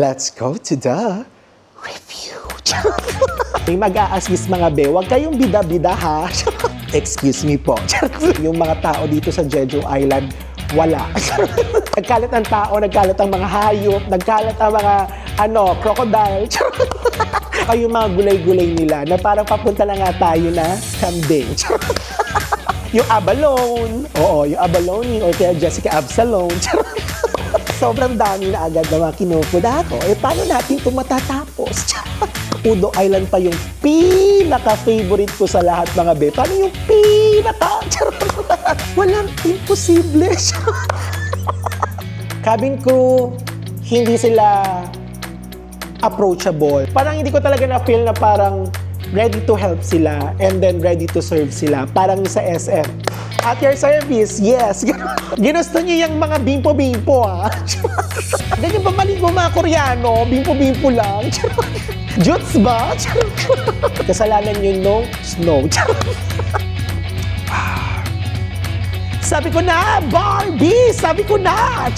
Let's go to the review. May mag-a-assist mga be, huwag kayong bida-bida ha. Excuse me po. Yung mga tao dito sa Jeju Island, wala. Nagkalat ang tao, nagkalat ang mga hayop, nagkalat ang mga crocodile. Ay, yung mga gulay-gulay nila na parang papunta na nga tayo na kambing. Yung abalone. Oo, yung abalone or kaya Jessica Absalone. Sobrang dami na agad na mga kinukuda ko. Paano natin ito matatapos? Udo Island pa yung pinaka-favorite ko sa lahat mga be. Paano yung pinaka? Walang imposible. Cabin crew, hindi sila approachable. Parang hindi ko talaga na-feel na parang ready to help sila and then ready to serve sila. Parang sa SM. At your service, yes. Ginusto niyo yung mga bimpo-bimpo, ha? Ganyan ba maligo mga Koreano? Bimpo-bimpo lang. Juts ba? Kasalanan yun no snow. Sabi ko na, Barbie! Sabi ko na!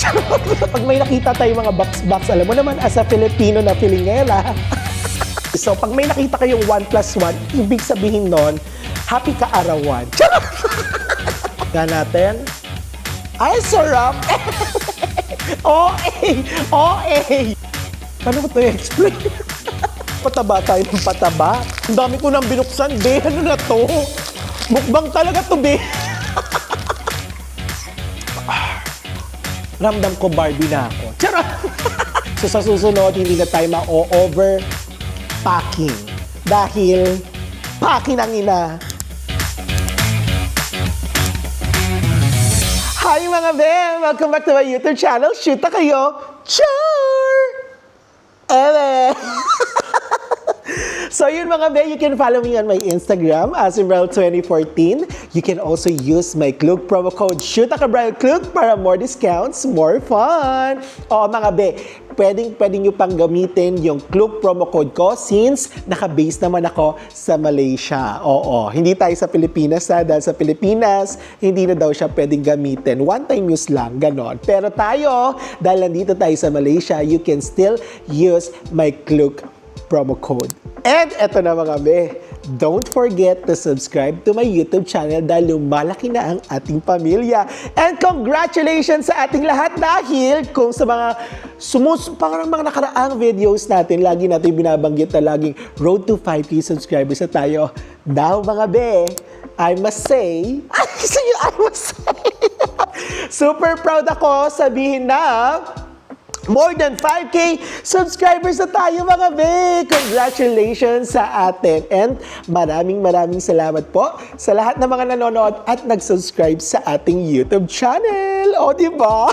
Pag may nakita tayo mga box-box, alam mo naman, as a Filipino na filingera. So, pag may nakita kayong 1+1, ibig sabihin nun, happy ka-arawan. Nga natin. Ay, sarap! OA! Paano ko ito i-explain? Pataba tayo ng pataba. Ang dami ko nang binuksan, be. Ano na to? Mukbang talaga to, be. Ramdam ko Barbie na ako. Charot! So sa susunod, hindi na tayo ma-over-packing. Dahil, packing ang ina. Hi mga be! Welcome back to my YouTube channel. Shoot na kayo! Char! Eme! So yun mga be, you can follow me on my Instagram, Asimbrel2014. You can also use my Klug promo code ShootAkabrelKlug para more discounts, more fun! Oo mga be, pwedeng nyo pang gamitin yung Klug promo code ko since naka-base naman ako sa Malaysia. Oo, hindi tayo sa Pilipinas dahil sa Pilipinas, hindi na daw siya pwedeng gamitin. One-time use lang, ganon. Pero tayo, dahil nandito tayo sa Malaysia, you can still use my Klug promo code. And eto na mga be, don't forget to subscribe to my YouTube channel dahil lumalaki na ang ating pamilya. And congratulations sa ating lahat dahil kung sa mga parang mga nakaraang videos natin, lagi natin binabanggit na laging road to 5K subscribers na tayo. Now mga be, I must say, super proud ako sabihin na more than 5K subscribers na tayo mga be! Congratulations sa atin! And maraming salamat po sa lahat ng mga nanonood at nag-subscribe sa ating YouTube channel. O, diba?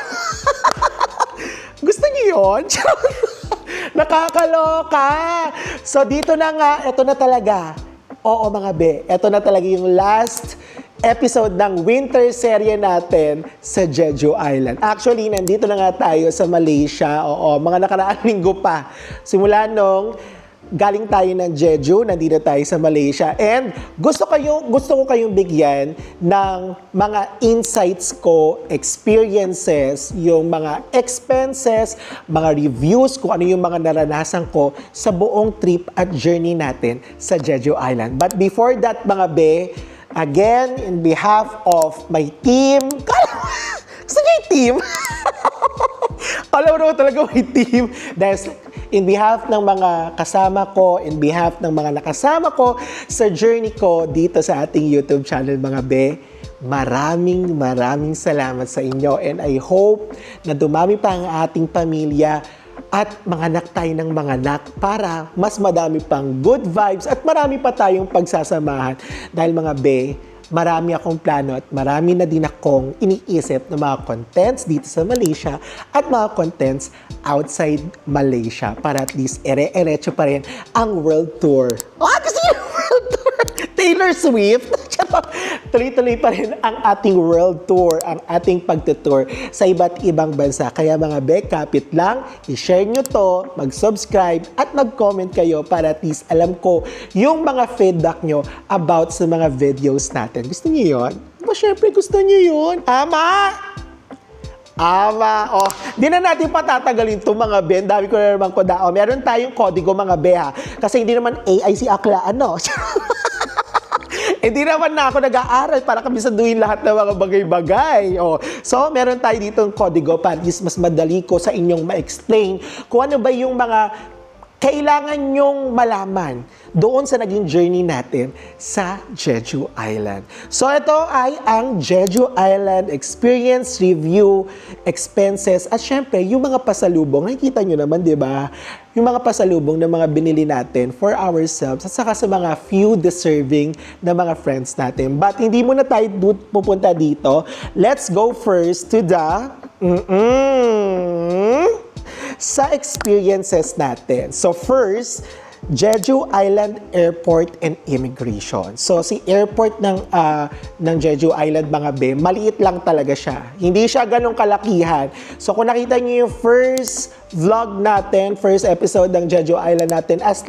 Gusto niyo yun? Nakakaloka! So, dito na nga, ito na talaga. Oo mga be, ito na talaga yung last episode ng winter serye natin sa Jeju Island. Actually, nandito na nga tayo sa Malaysia. Oo, mga nakaraang linggo pa. Simula nung galing tayo ng Jeju, nandito tayo sa Malaysia. And gusto ko kayong bigyan ng mga insights ko, experiences, yung mga expenses, mga reviews, kung ano yung mga naranasan ko sa buong trip at journey natin sa Jeju Island. But before that, mga be, again, in behalf of my team, gusto niyo yung team? Alam mo naman talaga may team. Dahil in behalf ng mga kasama ko, in behalf ng mga nakasama ko sa journey ko dito sa ating YouTube channel mga be, maraming salamat sa inyo. And I hope na dumami pa ang ating pamilya at manganak tayo ng manganak para mas madami pang good vibes at marami pa tayong pagsasamahan. Dahil mga be, marami akong plano at marami na din akong iniisip na mga contents dito sa Malaysia at mga contents outside Malaysia para at least ere-erecho pa rin ang world tour. Gusto niyo world tour? Taylor Swift? Tuloy-tuloy pa rin ang ating world tour, ang ating pagtutour sa iba't ibang bansa. Kaya mga be, kapit lang, i-share nyo to, mag-subscribe at mag-comment kayo para at least alam ko yung mga feedback nyo about sa mga videos natin. Gusto nyo yun? Syempre gusto nyo yun. Ama! Ama, di na natin patatagalin itong mga Ben. Dami ko na naman kodao. Meron tayong kodigo mga be ha. Kasi hindi naman AI si Akla, ano. Hindi naman na ako nag-aaral para kami saduhin lahat ng mga bagay-bagay. So, meron tayo dito ng kodigo para mas madali ko sa inyong ma-explain kung ano ba yung mga kailangan nyong malaman doon sa naging journey natin sa Jeju Island. So ito ay ang Jeju Island Experience Review Expenses at syempre yung mga pasalubong. Nakikita nyo naman, di ba? Yung mga pasalubong na mga binili natin for ourselves at saka sa mga few deserving na mga friends natin. But hindi muna tayo pupunta dito. Let's go first to the sa experiences natin. So first, Jeju Island Airport and Immigration. So si airport ng Jeju Island mga be, maliit lang talaga siya. Hindi siya ganong kalakihan. So kung nakita niyo yung first vlog natin, first episode ng Jeju Island natin, as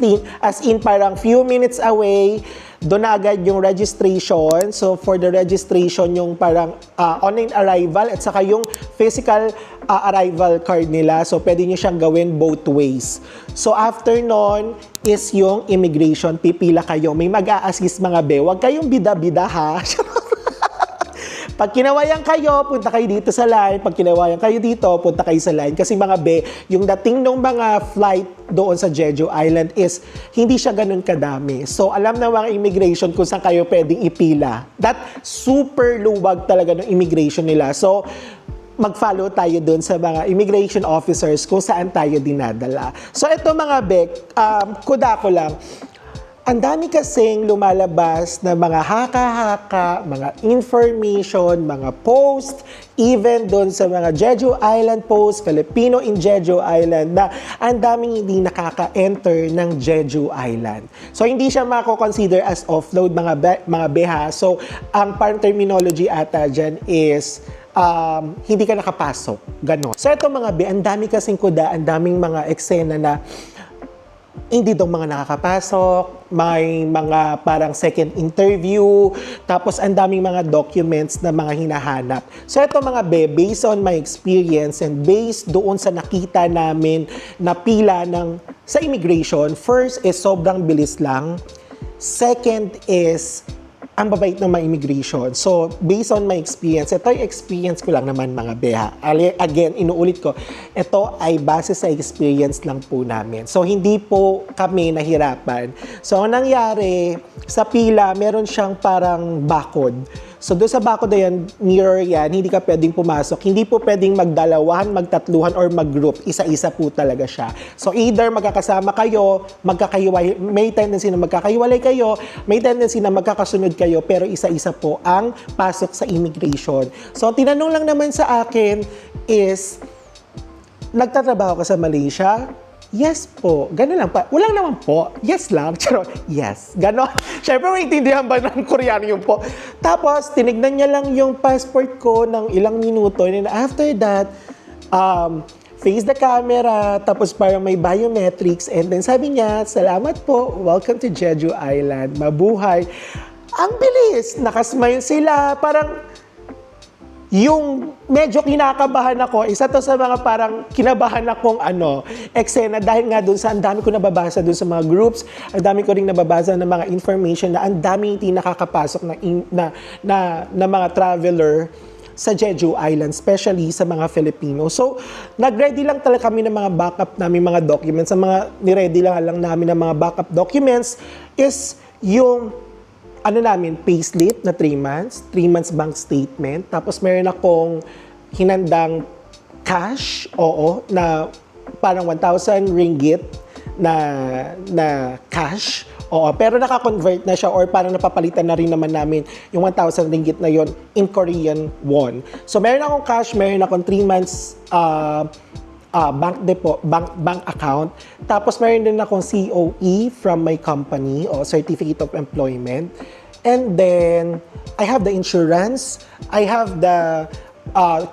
in parang few minutes away, doon na agad yung registration. So for the registration, yung parang online arrival at saka yung physical arrival card nila. So pwede nyo siyang gawin both ways. So after nun is yung immigration. Pipila kayo. May mag-a-assist mga be. Huwag kayong bida-bida ha. Pag kinawayan kayo, punta kayo dito sa line. Pag kinawayan kayo dito, punta kayo sa line. Kasi mga be, yung dating ng mga flight doon sa Jeju Island is hindi siya ganun kadami. So, alam na mga immigration kung saan kayo pwedeng ipila. That super luwag talaga ng immigration nila. So, mag-follow tayo doon sa mga immigration officers kung saan tayo dinadala. So, ito mga be, kuda ko lang. Ang dami kasing lumalabas na mga haka-haka, mga information, mga post, even doon sa mga Jeju Island post, Filipino in Jeju Island, na ang daming hindi nakaka-enter ng Jeju Island. So, hindi siya mako-consider as offload mga beha. So, ang parang terminology ata dyan is hindi ka nakapasok. Ganon. So, ito mga be, ang dami kasing kuda, ang daming mga eksena na hindi daw mga nakakapasok, may mga parang second interview, tapos ang daming mga documents na mga hinahanap. So ito mga be, based on my experience and based doon sa nakita namin na pila sa immigration, first is sobrang bilis lang. Second is ang babait ng mga immigration. So, based on my experience, ito yung experience ko lang naman mga beha. Again, inuulit ko, ito ay base sa experience lang po namin. So, hindi po kami nahirapan. So, ang nangyari, sa pila, meron siyang parang barcode. So, doon sa barcode na yan, mirror yan, hindi ka pwedeng pumasok. Hindi po pwedeng magdalawahan, magtatluhan, or mag-group. Isa-isa po talaga siya. So, either magkakasama kayo, may tendency na magkakaiwalay kayo, may tendency na magkakasunod kayo, pero isa-isa po ang pasok sa immigration. So, tinanong lang naman sa akin is, nagtatrabaho ka sa Malaysia? Yes po. Gano'n lang pa. Walang naman po. Yes lang. Charot. Yes. Gano'n. Siyempre, maintindihan ba ng Koreano yung po? Tapos, tinignan niya lang yung passport ko ng ilang minuto. And after that, face the camera, tapos parang may biometrics. And then sabi niya, salamat po. Welcome to Jeju Island. Mabuhay. Ang bilis. Nakasmile sila. Parang, yung medyo kinakabahan ako, isa to sa mga parang kinabahan akong eksena dahil nga dun sa ang dami ko nababasa dun sa mga groups, ang dami ko ring nababasa ng mga information na ang dami hindi nakakapasok na mga traveler sa Jeju Island, especially sa mga Filipino. So, nag-ready lang talaga kami ng mga backup namin mga documents. Ang mga niready lang namin ng mga backup documents is yung namin, payslip na 3 months, 3 months bank statement, tapos meron akong hinandang cash, na parang 1,000 ringgit na cash, pero naka-convert na siya or parang napapalitan na rin naman namin yung 1,000 ringgit na yon in Korean won. So meron akong cash, meron akong 3 months bank account. Tapos meron din akong COE from my company o Certificate of Employment. And then I have the insurance, I have the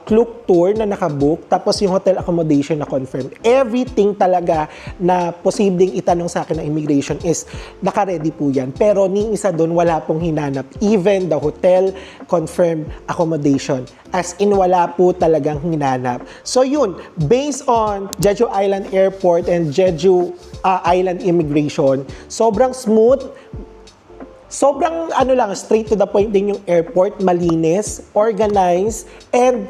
Klook tour na nakabook, tapos yung hotel accommodation na confirmed. Everything talaga na posibleng itanong sa akin ng immigration is naka-ready po yan. Pero ni isa doon, wala pong hinanap. Even the hotel confirmed accommodation. As in, wala po talagang hinanap. So yun, based on Jeju Island Airport and Jeju Island Immigration, sobrang smooth. Sobrang straight to the point din yung airport, malinis, organized, and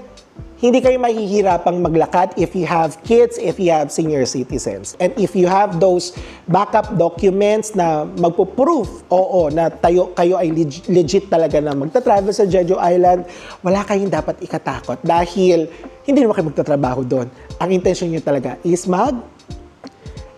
hindi kayo mahihirapang maglakad if you have kids, if you have senior citizens. And if you have those backup documents na magpo-proof, na kayo ay legit talaga na magta-travel sa Jeju Island, wala kayong dapat ikatakot dahil hindi naman kayo magtatrabaho doon. Ang intention nyo talaga is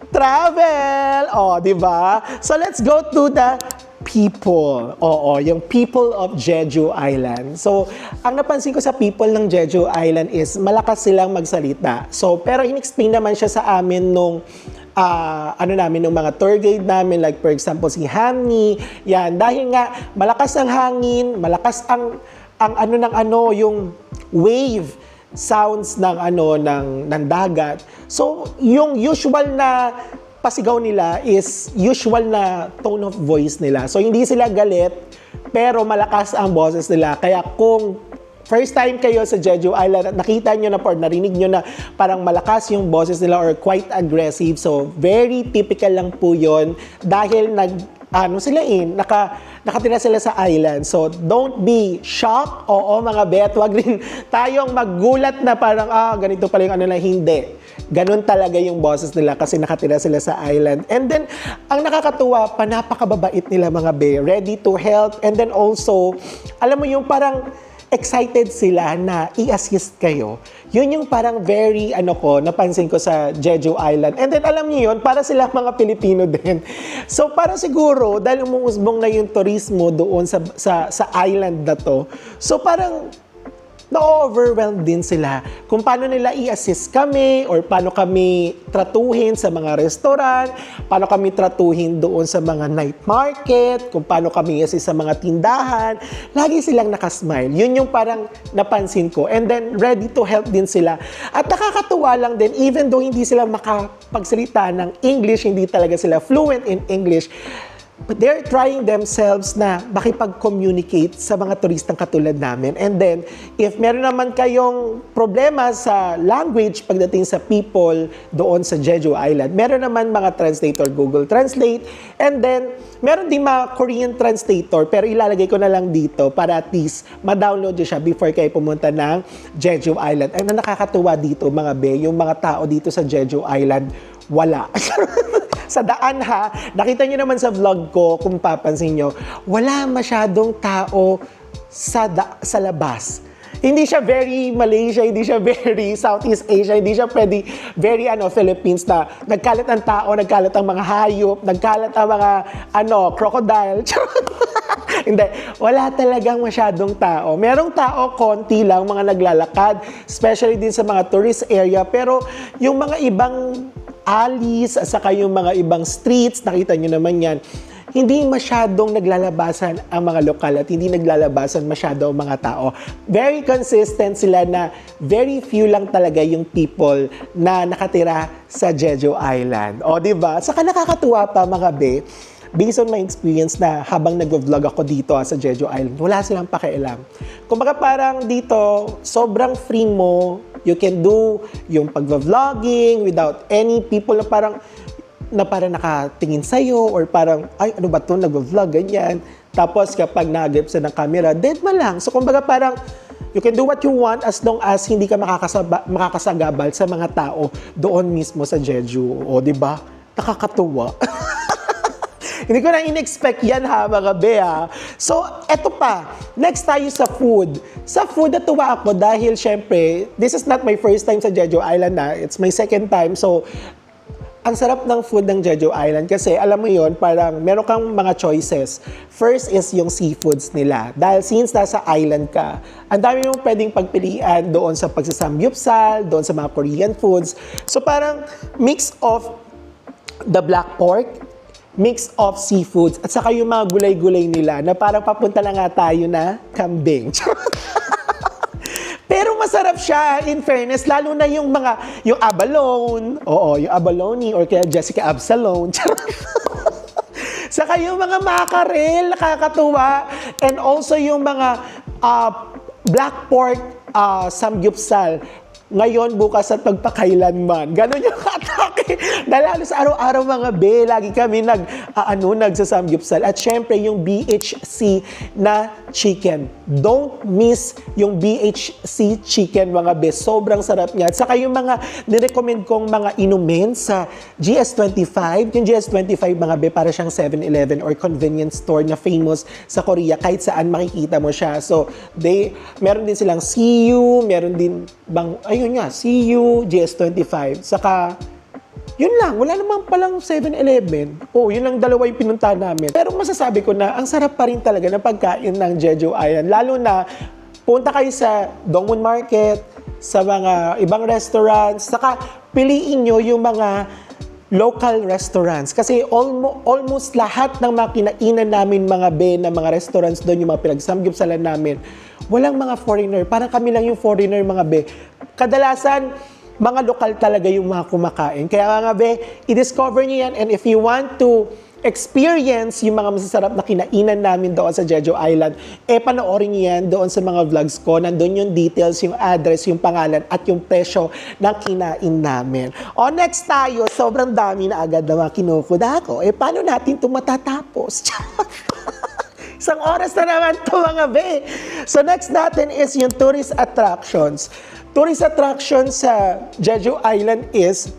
travel! Di ba? So let's go to the people. Yung people of Jeju Island. So, ang napansin ko sa people ng Jeju Island is malakas silang magsalita. So, pero in-explain naman siya sa amin nung nung mga tour guide namin, like for example si Hamni, yan, dahil nga malakas ang hangin, malakas ang yung wave sounds ng dagat. So, yung usual na pasigaw nila is usual na tone of voice nila. So, hindi sila galit, pero malakas ang boses nila. Kaya kung first time kayo sa Jeju Island at nakita nyo na or narinig nyo na parang malakas yung boses nila or quite aggressive, so very typical lang po yun dahil nakatira sila sa island. So, don't be shocked. Mga bet, wag rin tayong maggulat na parang, ganito pala yung hindi. Ganun talaga yung boses nila kasi nakatira sila sa island. And then, ang nakakatuwa pa, napakababait nila mga be. Ready to help. And then also, alam mo yung parang excited sila na i-assist kayo. Yun yung parang very, napansin ko sa Jeju Island. And then, alam niyo yun, para sila mga Pilipino din. So, para siguro, dahil umuusbong na yung turismo doon sa island na to, so parang na-overwhelmed din sila kung paano nila i-assist kami or paano kami tratuhin sa mga restaurant, paano kami tratuhin doon sa mga night market, kung paano kami i-assist sa mga tindahan. Lagi silang nakasmile. Yun yung parang napansin ko. And then, ready to help din sila. At nakakatuwa lang din, even though hindi sila makapagsalita ng English, hindi talaga sila fluent in English, but they're trying themselves na makipag-communicate sa mga turistang katulad namin. And then, if meron naman kayong problema sa language pagdating sa people doon sa Jeju Island, meron naman mga translator, Google Translate. And then, meron din mga Korean translator, pero ilalagay ko na lang dito para at least ma-download nyo siya before kayo pumunta ng Jeju Island. Ang nakakatuwa dito, mga be, yung mga tao dito sa Jeju Island, wala. Sa daan nakita nyo naman sa vlog ko, kung papansin nyo, wala masyadong tao sa labas. Hindi siya very Malaysia, hindi siya very Southeast Asia, hindi siya pwede very Philippines na nagkalat ang tao, nagkalat ang mga hayop, nagkalat ang mga crocodile. Hindi, wala talagang masyadong tao. Merong tao, konti lang, mga naglalakad, especially din sa mga tourist area, pero yung mga ibang alleys, at saka yung mga ibang streets, nakita nyo naman yan, hindi masyadong naglalabasan ang mga lokal at hindi naglalabasan masyado ang mga tao. Very consistent sila na very few lang talaga yung people na nakatira sa Jeju Island. Diba? Saka nakakatuwa pa mga be, based on my experience na habang nag-vlog ako dito sa Jeju Island, wala silang pakialam. Kumbaga parang dito, sobrang free mo. You can do yung pag-vlogging without any people na parang nakatingin sa'yo or parang, ay, ano ba ito, nag-vlog, ganyan. Tapos kapag nag-grip sa ng camera, dead man lang. So kumbaga parang, you can do what you want as long as hindi ka makakasagabal sa mga tao doon mismo sa Jeju. Di ba? Nakakatuwa. Hindi ko na in-expect yan mga be So, eto pa. Next tayo sa food. Sa food, natuwa ako dahil syempre, this is not my first time sa Jeju Island It's my second time. So, ang sarap ng food ng Jeju Island kasi alam mo yon, parang meron kang mga choices. First is yung seafoods nila. Dahil since nasa island ka, ang dami mong pwedeng pagpilian doon sa pagsasamgyupsal, doon sa mga Korean foods. So, parang mix of the black pork, mix of seafoods, at saka yung mga gulay-gulay nila na parang papunta na nga tayo na kambing. Pero masarap siya, in fairness, lalo na yung yung abalone, oo, yung abalone or kaya Jessica Absalone. Saka yung mga mackerel, nakakatuwa. And also yung mga black pork samgyupsal. Ngayon, bukas at pagpakailanman. Ganon yung atake. Dahil halos araw-araw mga be, lagi kami nagsasamgyupsal. At syempre, yung BHC na chicken. Don't miss yung BHC chicken mga be. Sobrang sarap niya. At saka yung mga nirecommend kong mga inumin sa GS25. Yung GS25 mga be, para siyang 7-Eleven or convenience store na famous sa Korea. Kahit saan makikita mo siya. So, meron din silang CU, meron din ayun nga, CU, GS25. Saka, yun lang, wala naman palang 7-Eleven. Yun lang dalawa yung pinunta namin. Pero masasabi ko na, ang sarap pa rin talaga ng pagkain ng Jeju Island. Lalo na, punta kayo sa Dongwon Market, sa mga ibang restaurants, saka piliin nyo yung mga local restaurants. Kasi almost lahat ng mga kinainan namin mga be na mga restaurants doon, yung mga pinagsamgyupsalan namin, walang mga foreigner. Parang kami lang yung foreigner mga be. Kadalasan, mga lokal talaga yung mga kumakain. Kaya mga be, i-discover niyo yan. And if you want to experience yung mga masasarap na kinainan namin doon sa Jeju Island, panoorin niyo yan doon sa mga vlogs ko. Nandun yung details, yung address, yung pangalan, at yung presyo ng kinain namin. Next tayo, sobrang dami na agad na mga kinukuda ko. Paano natin ito matatapos? Isang oras na naman ito mga be. So next natin is yung tourist attractions. Tourist attractions sa Jeju Island is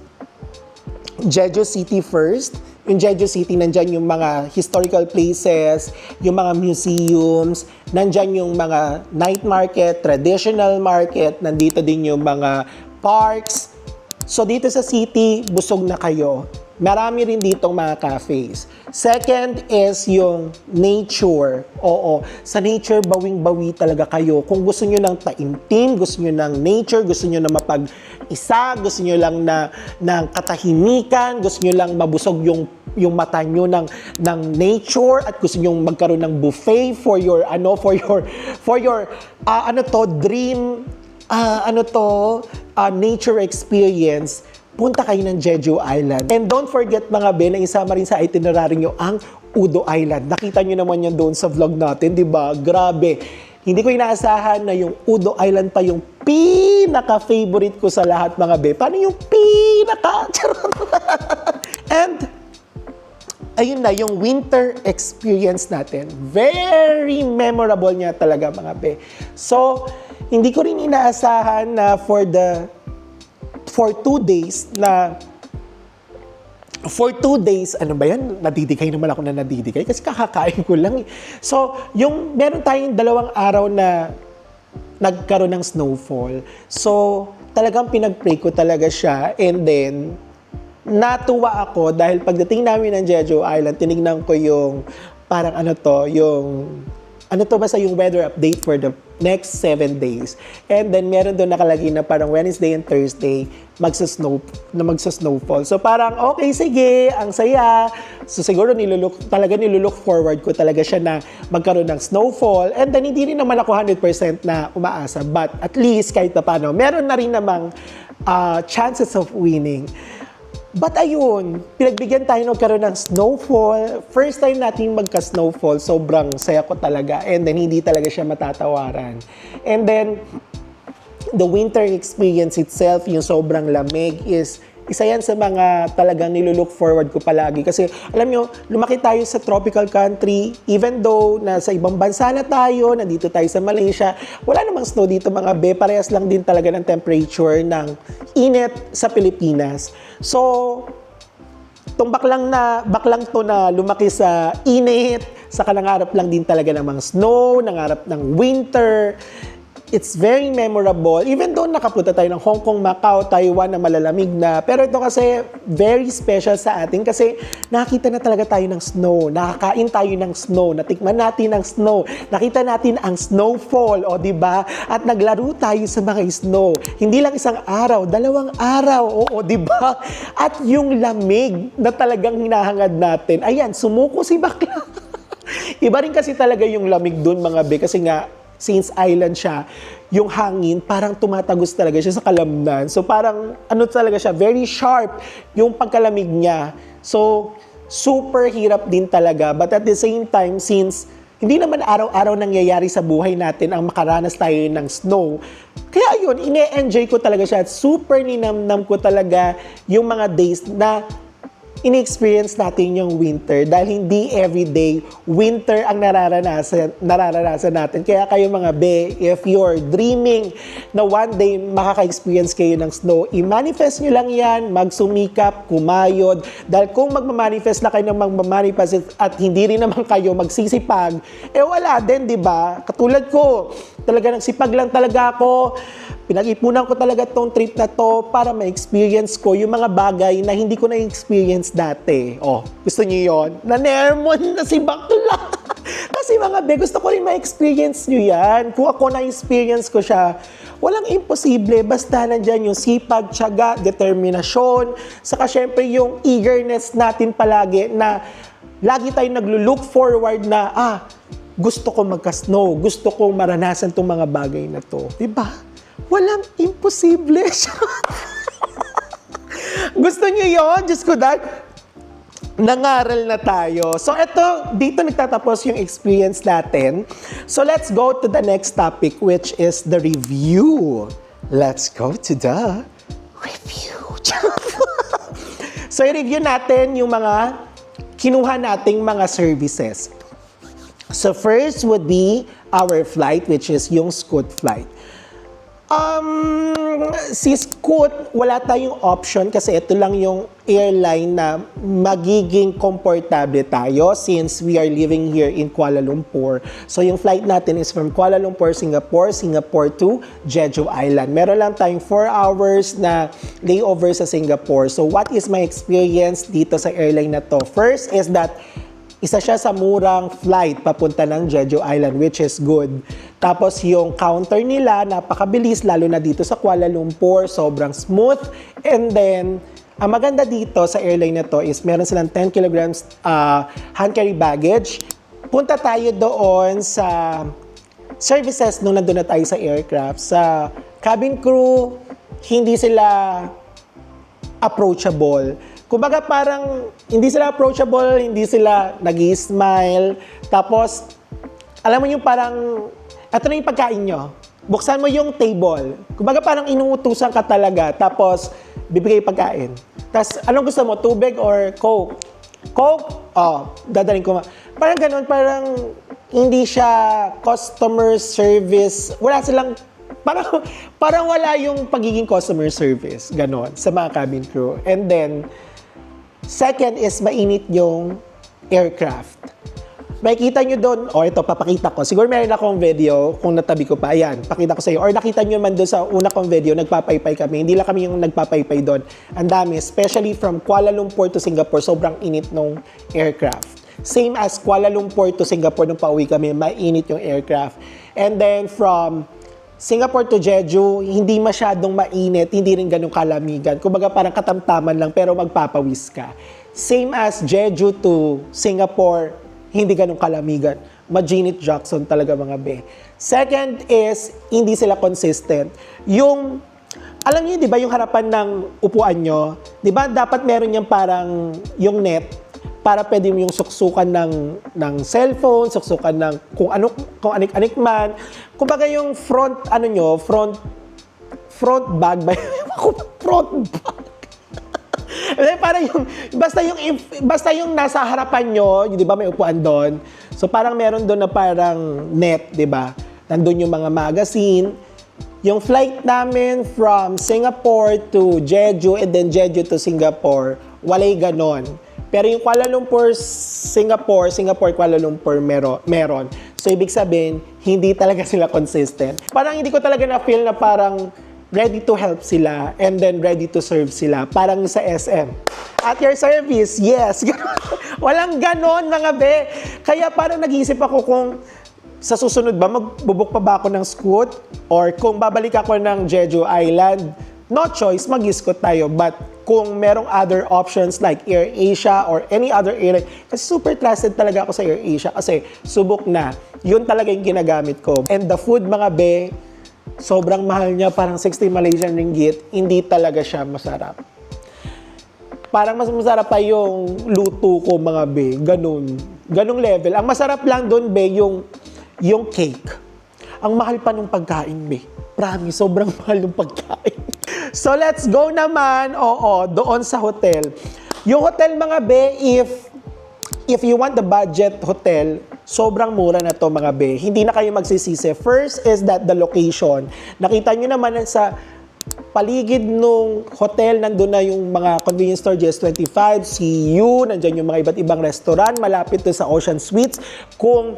Jeju City first. Yung Jeju City, nandyan yung mga historical places, yung mga museums, nandyan yung mga night market, traditional market, nandito din yung mga parks. So dito sa city, busog na kayo. Marami rin ditong mga cafes. Second is yung nature. Oo, sa nature, bawing-bawi talaga kayo. Kung gusto nyo ng taimtim, gusto nyo ng nature, gusto nyo na mapag-isa, gusto nyo lang ng katahimikan, gusto nyo lang mabusog yung mata nyo ng nature, at gusto nyo magkaroon ng buffet for your dream nature experience, punta kayo ng Jeju Island. And don't forget mga be, na isama rin sa itinerary nyo ang Udo Island. Nakita nyo naman yan doon sa vlog natin, di ba? Grabe. Hindi ko inaasahan na yung Udo Island pa yung pinaka-favorite ko sa lahat mga be. Paano yung pinaka? And ayun na, yung winter experience natin. Very memorable niya talaga mga be. So, hindi ko rin inaasahan na for 2 days, ano ba yan? Nadidikay naman ako na nadidikay kasi kakakain ko lang. So, meron tayong 2 araw na nagkaroon ng snowfall. So, talagang pinag-pray ko talaga siya, and then, natuwa ako dahil pagdating namin ng Jeju Island, tinignan ko yung parang basta yung weather update for the next 7 days. And then meron doon nakalagay na parang Wednesday and Thursday magsa-snowfall. So parang okay, sige, ang saya. So siguro nilulook forward ko talaga siya na magkaroon ng snowfall. And then hindi rin naman ako 100% na umaasa, but at least kahit paano, meron na rin namang chances of winning. But ayun, pinagbigyan tayo nagkaroon ng snowfall. First time natin magka-snowfall, sobrang saya ko talaga. And then, hindi talaga siya matatawaran. And then, the winter experience itself, yung sobrang lamig, is isa yan sa mga talagang nilulook forward ko palagi. Kasi, alam nyo, lumaki tayo sa tropical country. Even though nasa ibang bansa na tayo, nandito tayo sa Malaysia, wala namang snow dito mga be. Parehas lang din talaga ng temperature ng init sa Pilipinas. So, itong baklang to na lumaki sa init, saka nangarap lang din talaga ng mga snow, nangarap ng winter. It's very memorable. Even though nakapunta tayo ng Hong Kong, Macau, Taiwan na malalamig na. Pero ito kasi very special sa atin kasi nakita na talaga tayo ng snow. Nakakain tayo ng snow. Natikman natin ang snow. Nakita natin ang snowfall, o di ba? At naglaro tayo sa mga snow. Hindi lang isang araw, 2 araw, o di ba? At yung lamig na talagang hinahangad natin. Ayan, sumuko si bakla. Iba rin kasi talaga yung lamig dun mga be kasi nga since island siya, yung hangin parang tumatagos talaga siya sa kalamnan. So parang ano talaga siya, very sharp yung pagkalamig niya. So super hirap din talaga. But at the same time, since hindi naman araw-araw nangyayari sa buhay natin ang makaranas tayo ng snow. Kaya yun, ine-enjoy ko talaga siya at super ninamnam ko talaga yung mga days na ini-experience natin yung winter dahil hindi everyday winter ang nararanasan natin. Kaya kayo mga be, if you're dreaming na one day makaka-experience kayo ng snow, i-manifest nyo lang yan, magsumikap, kumayod. Dahil kung magmamanifest na kayo ng magmamanifest at hindi rin naman kayo magsisipag, wala din, di ba? Katulad ko, talaga nagsipag lang talaga ako. Pinag-ipunan ko talaga tong trip na to para ma-experience ko yung mga bagay na hindi ko na-experience dati. Oh, gusto niyo yon? Nanermon na si bakla. Kasi mga be, gusto ko rin ma-experience nyo yan. Kung ako na-experience ko siya, walang imposible. Basta nandyan yung sipag, tiyaga, determinasyon. Saka syempre yung eagerness natin palagi na lagi tayong naglo-look forward na, gusto ko magka-snow. Gusto ko maranasan tong mga bagay na to. Diba? Walang imposible. Gusto niyo yon? Diyos ko, dahil nangaral na tayo. So, dito nagtatapos yung experience natin. So, let's go to the next topic, which is the review. Let's go to the review. So, i-review natin yung mga kinuha nating mga services. So, first would be our flight, which is yung Scoot flight. Si Scoot, wala tayong option kasi ito lang yung airline na magiging komportable tayo since we are living here in Kuala Lumpur. So yung flight natin is from Kuala Lumpur, Singapore to Jeju Island. Meron lang tayong 4 hours na layover sa Singapore. So what is my experience dito sa airline na to? First is that isa siya sa murang flight papunta ng Jeju Island, which is good. Tapos yung counter nila, napakabilis, lalo na dito sa Kuala Lumpur, sobrang smooth. And then, ang maganda dito sa airline na to is meron silang 10 kilograms hand carry baggage. Punta tayo doon sa services nung nandun na tayo sa aircraft. Sa cabin crew, hindi sila approachable. Kumbaga parang hindi sila approachable, hindi sila nag-i-smile. Tapos, alam mo yung parang, ito na yung pagkain nyo. Buksan mo yung table. Kumbaga parang inuutusan ka talaga. Tapos, bibigay pagkain. Tapos, anong gusto mo? Tubig or Coke? Coke? Dadaling ko. Parang ganun, parang hindi siya customer service. Wala silang, parang wala yung pagiging customer service. Ganon, sa mga cabin crew. And then, second is mainit yung aircraft. Makikita nyo doon, ito, papakita ko. Siguro meron akong video, kung natabi ko pa, ayan, pakita ko sa iyo. Or nakita nyo man doon sa una kong video, nagpapaypay kami. Hindi lang kami yung nagpapaypay doon. Ang dami, especially from Kuala Lumpur to Singapore, sobrang init nung aircraft. Same as Kuala Lumpur to Singapore, nung pauwi kami, mainit yung aircraft. And then from Singapore to Jeju, hindi masyadong mainit, hindi rin ganun kalamigan. Kumbaga parang katamtaman lang pero magpapawis ka. Same as Jeju to Singapore, hindi ganun kalamigan. Janet Jackson talaga mga be. Second is, hindi sila consistent. Yung, alam niyo, di ba yung harapan ng upuan nyo, di ba dapat meron yung parang yung net, para pwede mo yung suksukan ng cellphone, suksukan ng kung anik-anik man. Kumbaga yung front bag ba? Front bag. Parang yung basta yung nasa harapan nyo, di ba may upuan doon. So parang meron doon na parang net, di ba? Nandun yung mga magazine. Yung flight namin from Singapore to Jeju and then Jeju to Singapore, walay ganon. Pero yung Kuala Lumpur, Singapore, Kuala Lumpur, meron. So, ibig sabihin, hindi talaga sila consistent. Parang hindi ko talaga na-feel na parang ready to help sila and then ready to serve sila. Parang sa SM. At your service, yes. Walang ganon, mga be. Kaya parang nag-iisip ako kung sa susunod ba, magbubuk pa ba ako ng Scoot? Or kung babalik ako ng Jeju Island, no choice, mag-iskot tayo. But kung merong other options like AirAsia or any other airline, kasi super trusted talaga ako sa AirAsia kasi subok na. Yun talaga yung ginagamit ko. And the food, mga be, sobrang mahal niya, parang 60 Malaysian ringgit, hindi talaga siya masarap. Parang mas masarap pa yung luto ko, mga be. Ganung level. Ang masarap lang doon, be, yung cake. Ang mahal pa ng pagkain, be. Promise, sobrang mahal ng pagkain. So, let's go naman, doon sa hotel. Yung hotel, mga be, if you want the budget hotel, sobrang mura na to, mga be. Hindi na kayo magsisisi. First is that the location. Nakita nyo naman sa paligid nung hotel, nandun na yung mga convenience store, GS25, CU, nandyan yung mga iba't ibang restaurant, malapit to sa Ocean Suites. Kung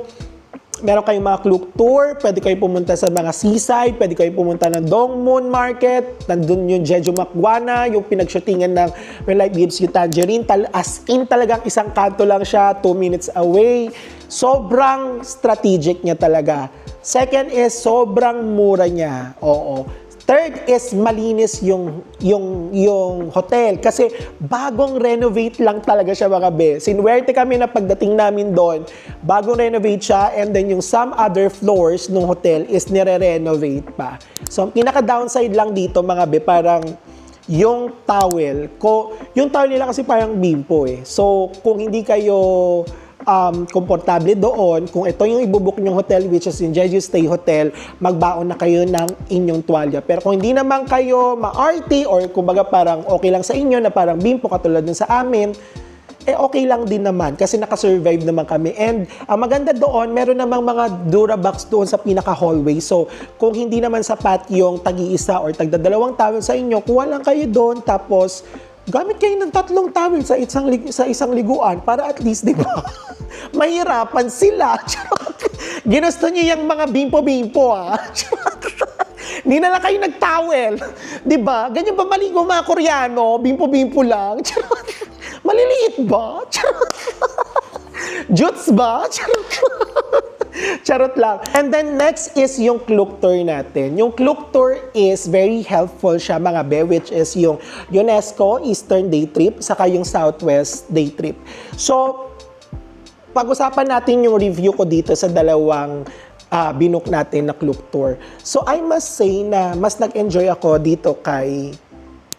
meron kayong mga Klook tour, pwede kayong pumunta sa mga seaside, pwede kayong pumunta ng Dongmun Market, nandun yung Jeju Makwana, yung pinagshootingan ng When Life Gives You Tangerine, as in talagang isang kanto lang siya, 2 minutes away. Sobrang strategic niya talaga. Second is, sobrang mura niya. Third is malinis yung hotel kasi bagong renovate lang talaga siya, mga be. Sinuwerte kami na pagdating namin doon, bagong renovate siya, and then yung some other floors ng hotel is nire-renovate pa. So, ang pinaka-downside lang dito, mga be, parang yung towel nila kasi parang bimpo eh. So, kung hindi kayo komportable doon, kung ito yung ibubook nyong hotel, which is yung Jeju Stay Hotel, magbaon na kayo ng inyong tuwalya. Pero kung hindi naman kayo ma-arty or kumbaga parang okay lang sa inyo na parang bimpo katulad dun sa amin, okay lang din naman kasi nakasurvive naman kami. And ang maganda doon, meron namang mga Durabox doon sa pinaka-hallway. So, kung hindi naman sapat yung tag-iisa or tagdadalawang towel sa inyo, kuha lang kayo doon, tapos gamit kayo ng 3 towel sa isang liguan para at least, di ba, mahirapan sila. Ginusto niyo yung mga bimpo-bimpo, ha? Hindi na lang kayo nag-towel. Di ba? Ganyan ba maligo mga Koreano? Bimpo-bimpo lang. Maliliit ba? Juts ba? Charot lang. And then next is yung Klook tour natin. Yung Klook tour is very helpful siya, mga be, which is yung UNESCO Eastern Day Trip saka yung Southwest Day Trip. So, pag-usapan natin yung review ko dito sa dalawang binook natin na Klook tour. So, I must say na mas nag-enjoy ako dito kay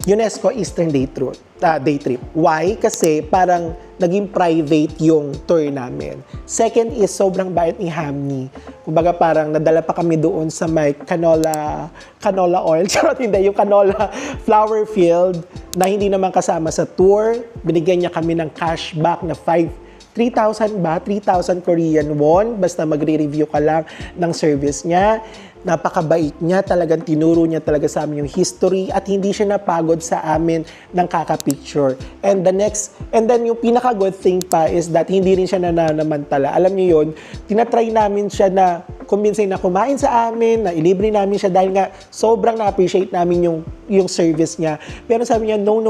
UNESCO Eastern Day Trip. Why? Kasi parang naging private yung tour namin. Second is sobrang bait ni Hamni. Kumbaga parang nadala pa kami doon sa may canola oil. Charot, hindi. Yung canola flower field na hindi naman kasama sa tour. Binigyan niya kami ng cashback na 3,000 ba? 3,000 Korean won. Basta magre-review ka lang ng service niya. Napakabait niya, talagang tinuro niya talaga sa amin yung history at hindi siya napagod sa amin ng kaka-picture. And then yung pinaka-good thing pa is that hindi rin siya nananamantala. Alam niyo yun, tinatry namin siya na kumbinsin na kumain sa amin, na ilibre namin siya dahil nga sobrang na-appreciate namin yung service niya. Pero sabi niya, no,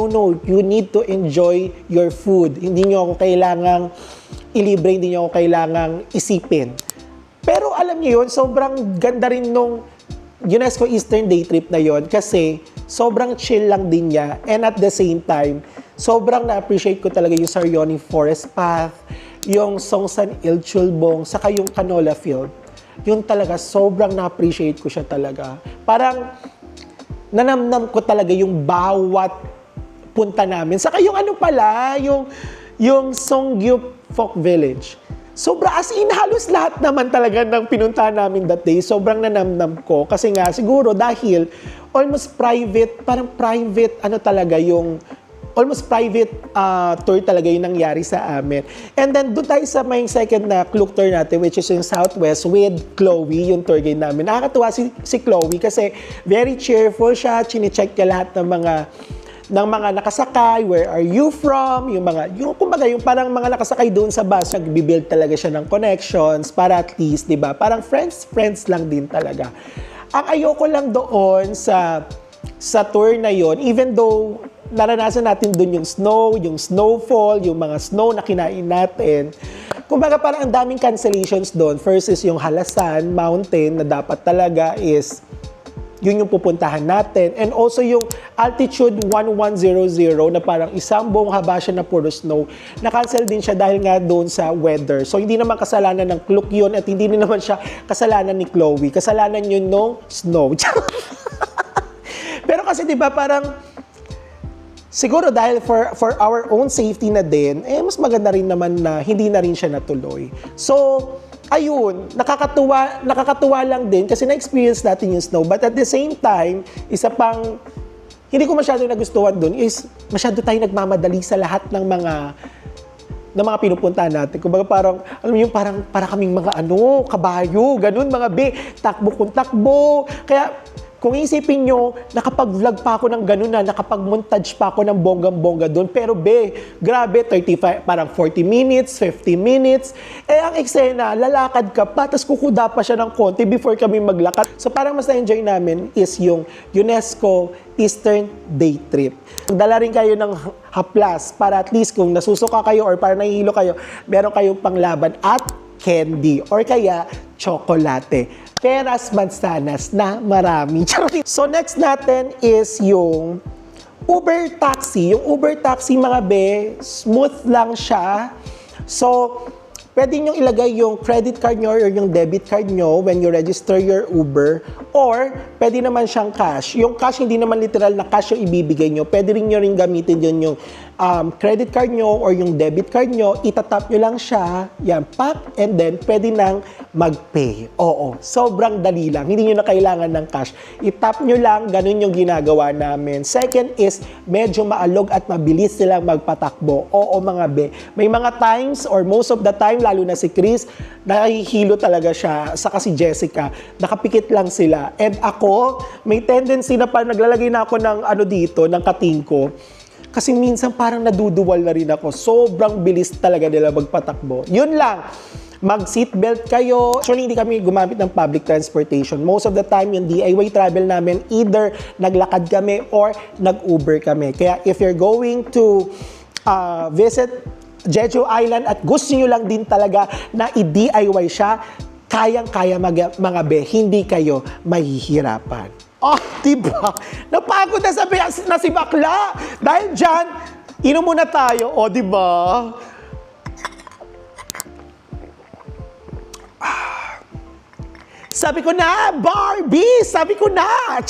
you need to enjoy your food. Hindi niyo ako kailangang ilibre, hindi niyo ako kailangang isipin. Pero alam niyo yun, sobrang ganda rin nung UNESCO Eastern Day Trip na yon kasi sobrang chill lang din niya. And at the same time, sobrang na-appreciate ko talaga yung Sarioni Forest Path, yung Songsan Ilchulbong, saka yung Canola Field. Yun talaga, sobrang na-appreciate ko siya talaga. Parang nanamnam ko talaga yung bawat punta namin. Saka yung yung Songyup Folk Village. Sobra, as in, halos lahat naman talaga ng pinuntahan namin that day, sobrang nanamnam ko. Kasi nga, siguro dahil almost private, parang private, almost private tour talaga yung nangyari sa amin. And then, doon tayo sa may second na Klook tour natin, which is yung Southwest with Chloe, yung tour guide namin. Nakakatuwa si Chloe kasi very cheerful siya, chine-check niya lahat ng mga nakasakay, where are you from, kumbaga yung parang mga nakasakay doon sa bus, nagbibuild talaga siya ng connections para at least, di ba, parang friends lang din talaga. Ang ayoko lang doon sa tour na yon, even though naranasan natin doon yung snow, yung snowfall, yung mga snow na kinain natin, kumbaga parang ang daming cancellations doon. First is yung Halasan Mountain na dapat talaga is yun yung pupuntahan natin. And also yung altitude 1100 na parang isang buong haba siya na puro snow. Na-cancel din siya dahil nga doon sa weather. So hindi naman kasalanan ng Klook yun at hindi naman siya kasalanan ni Chloe. Kasalanan yun nung snow. Pero kasi 'di ba parang siguro dahil for our own safety na din, mas maganda rin naman na hindi na rin siya natuloy. So, ayun, nakakatuwa lang din kasi na-experience natin yung snow. But at the same time, isa pang hindi ko masyado nagustuhan dun is masyado tayo nagmamadali sa lahat ng mga pinupuntahan natin. Kumbaga parang, alam mo yung para kaming mga kabayo, ganun, mga takbo kung takbo. Kaya, kung isipin nyo, nakapag-vlog pa ako ng ganun na, nakapag-montage pa ako ng bonggang-bongga doon. Pero grabe, 35, parang 40 minutes, 50 minutes. Ang eksena, lalakad ka pa, tapos kukuda pa siya ng konti before kami maglakad. So parang mas na-enjoy namin is yung UNESCO Eastern Day Trip. Dala rin kayo ng haplas para at least kung nasusuka kayo or para nahihilo kayo, meron kayong panglaban at candy or kaya tsokolate. Peras mansanas na marami. So next natin is yung Uber taxi. Yung Uber taxi mga smooth lang siya. So, pwede nyo ilagay yung credit card nyo or yung debit card nyo when you register your Uber. Or, pwede naman siyang cash. Yung cash, hindi naman literal na cash yung ibibigay nyo. Pwede rin nyo rin gamitin yun yung credit card nyo or yung debit card nyo. Itatap nyo lang siya. Yan, pop. And then, pwede nang mag-pay. Oo, sobrang dali lang. Hindi nyo na kailangan ng cash. Itap nyo lang, ganun yung ginagawa namin. Second is, medyo maalog at mabilis silang magpatakbo. Oo, mga may mga times or most of the time, lalo na si Chris, nahihilo talaga siya. Saka si Jessica, nakapikit lang sila. And ako, may tendency na parang naglalagay na ako ng dito, ng kating ko. Kasi minsan parang naduduwal na rin ako. Sobrang bilis talaga nila magpatakbo. Yun lang. Mag-seatbelt kayo. Actually, hindi kami gumamit ng public transportation. Most of the time, yung DIY travel namin, either naglakad kami or nag-Uber kami. Kaya if you're going to visit Jeju Island at gusto nyo lang din talaga na i-DIY siya, kayang-kaya mga hindi kayo mahihirapan. Oh, diba? Napagod na si bakla. Dahil dyan, inom muna tayo. Oh, diba? Sabi ko na, Barbie! Sabi ko na!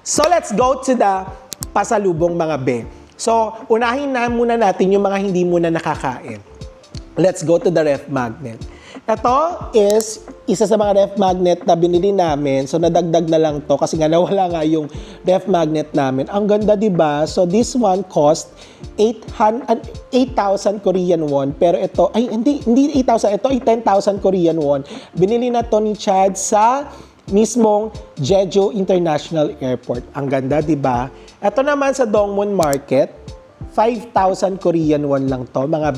So, let's go to the pasalubong mga So, unahin na muna natin yung mga hindi muna nakakain. Let's go to the ref magnet. Ito is isa sa mga ref magnet na binili namin. So, nadagdag na lang to kasi nga nawala nga yung ref magnet namin. Ang ganda, diba? So, this one cost 8,000 Korean won. Pero ito, hindi 8,000. Ito ay 10,000 Korean won. Binili na to ni Chad sa mismong Jeju International Airport. Ang ganda, diba? Ito naman sa Dongmun Market, 5,000 Korean won lang to, mga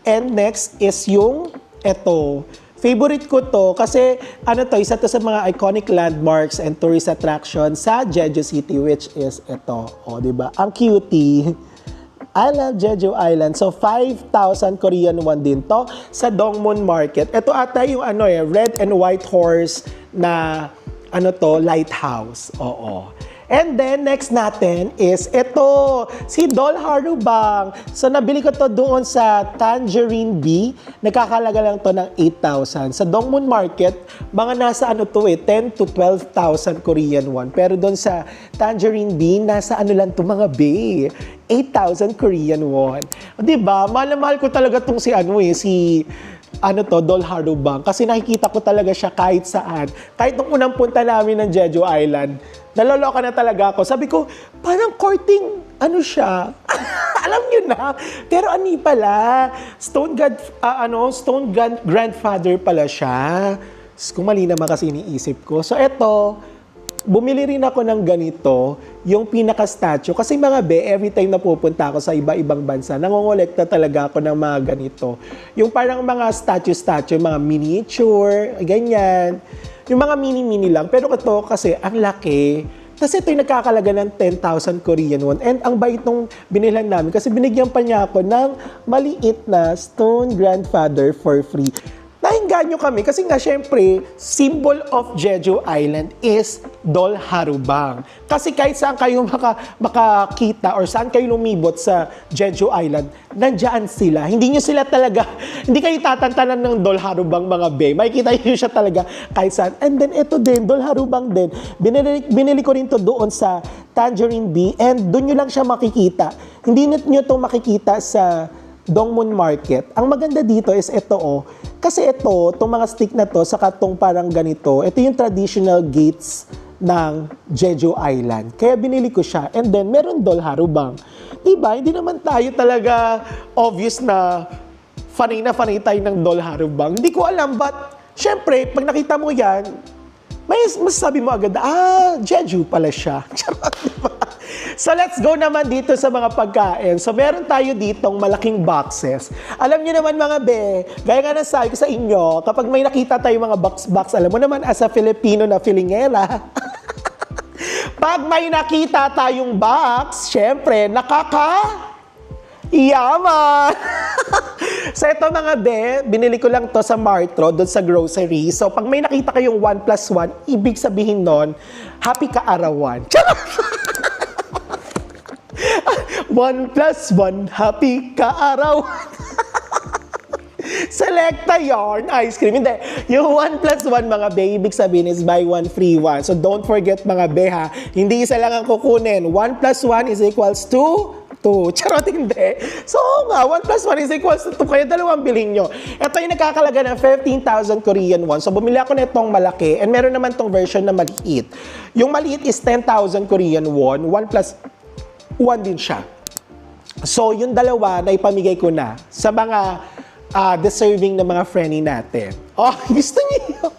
And next is yung ito. Favorite ko to kasi isa to sa mga iconic landmarks and tourist attractions sa Jeju City, which is ito. O, diba? Ang cutie. I love Jeju Island. So, 5,000 Korean won din to sa Dongmun Market. Ito ata yung red and white horse na lighthouse. Oo. And then, next natin is ito, si Dol Harubang. So, nabili ko to doon sa Tangerine Bee. Nagkakalaga lang to ng 8,000. Sa Dongmun Market, mga nasa 10 to 12,000 Korean won. Pero doon sa Tangerine Bee, nasa lang to mga 8,000 Korean won. Diba? Mahal na mahal ko talaga tong si Dol Harubang. Kasi nakikita ko talaga siya kahit saan. Kahit nung unang punta namin ng Jeju Island, naloloka na talaga ako. Sabi ko, parang courting, siya? Alam niyo na. Pero pala, Stone grandfather pala siya. Kumali naman kasi iniisip ko. So, eto, bumili rin ako ng ganito, yung pinaka-statue. Kasi mga every time na pupunta ako sa iba-ibang bansa, nangongolekta talaga ako ng mga ganito. Yung parang mga statue, mga miniature, ganyan. Yung mga mini-mini lang. Pero ito kasi, ang laki. Kasi ito'y nagkakalaga ng 10,000 Korean won. And ang bait nung binilhan namin kasi binigyan pa niya ako ng maliit na stone grandfather for free. Nainganyo kami kasi nga syempre, symbol of Jeju Island is Dol Harubang. Kasi kahit saan kayo makakita or saan kayo lumibot sa Jeju Island, nandiyan sila. Hindi nyo sila talaga, hindi kayo tatantanan ng Dol Harubang mga be. Makikita nyo siya talaga kahit saan. And then ito din, Dol Harubang din. Binili ko rin to doon sa Tangerine Bee and doon nyo lang siya makikita. Hindi nyo to makikita sa Dongmun Market. Ang maganda dito is ito kasi itong mga stick na to, saka itong parang ganito, ito yung traditional gates ng Jeju Island. Kaya binili ko siya. And then, meron Dol Harubang. Diba? Hindi naman tayo talaga obvious na fanay tayo ng Dol Harubang. Hindi ko alam, but syempre, pag nakita mo yan, may masasabi mo agad, Jeju pala siya. Diba? So let's go naman dito sa mga pagkain. So meron tayo ditong malaking boxes. Alam niyo naman mga be, gaya nga ng sabi ko sa inyo, kapag may nakita tayo mga box, alam mo naman as a Filipino na filingera, pag may nakita tayong box, syempre, yaman! So ito mga be, binili ko lang to sa Martro, doon sa grocery. So pag may nakita kayong 1+1, ibig sabihin nun, happy ka-arawan. 1+1, happy ka-arawan. Selecta yarn ice cream. Hindi. Yung 1+1 mga be, ibig sabihin is buy one, free one. So don't forget mga be ha, hindi isa lang ang kukunin. 1+1 is equals to 2. Charot, hindi. So nga, 1+1 is equals to 2. Kaya dalawang bilhin nyo. Ito yung nakakalaga ng 15,000 Korean won. So bumili ako na itong malaki and meron naman itong version na maliit. Yung maliit is 10,000 Korean won. 1+1 din siya. So yung dalawa na ipamigay ko na sa mga deserving na mga friendly natin. Oh, gusto niyo yun?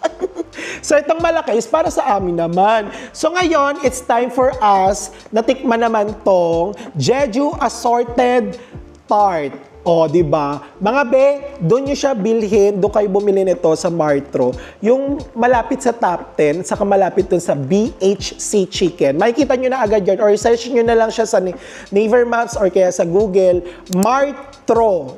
So itong malaki is para sa amin naman. So ngayon, it's time for us na tikman naman tong Jeju Assorted Tart. O, di ba? Mga be, doon nyo siya bilhin, doon kayo bumili nito sa Martro. Yung malapit sa top 10, saka malapit dun sa BHC Chicken. Makikita nyo na agad yun, or search nyo na lang siya sa Naver Maps or kaya sa Google. Martro.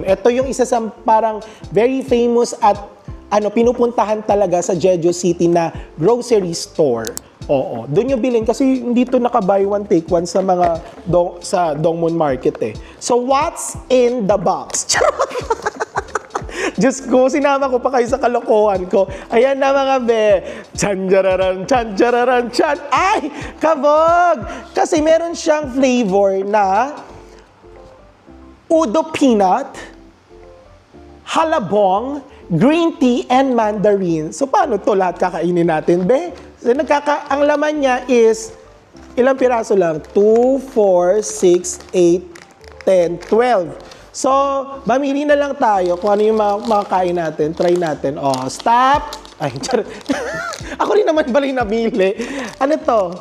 Ito yung isa sa parang very famous at pinupuntahan talaga sa Jeju City na grocery store. Oo, doon yung bilhin kasi hindi to naka-buy one take one sa mga sa Dongmun Market eh. So what's in the box? Diyos ko, sinama ko pa kayo sa kalokohan ko. Ayan na mga be. Tsanjararan, tsanjararan, tsan. Ay, kabog! Kasi meron siyang flavor na udo peanut, halabong, green tea, and mandarin. So paano to lahat kakainin natin, be? So, ang laman niya is, ilang piraso lang? 2, 4, 6, 8, 10, 12. So, mamili na lang tayo kung ano yung makakain natin. Try natin. Oh, stop! Ay, ako rin naman bali namili. Ano to?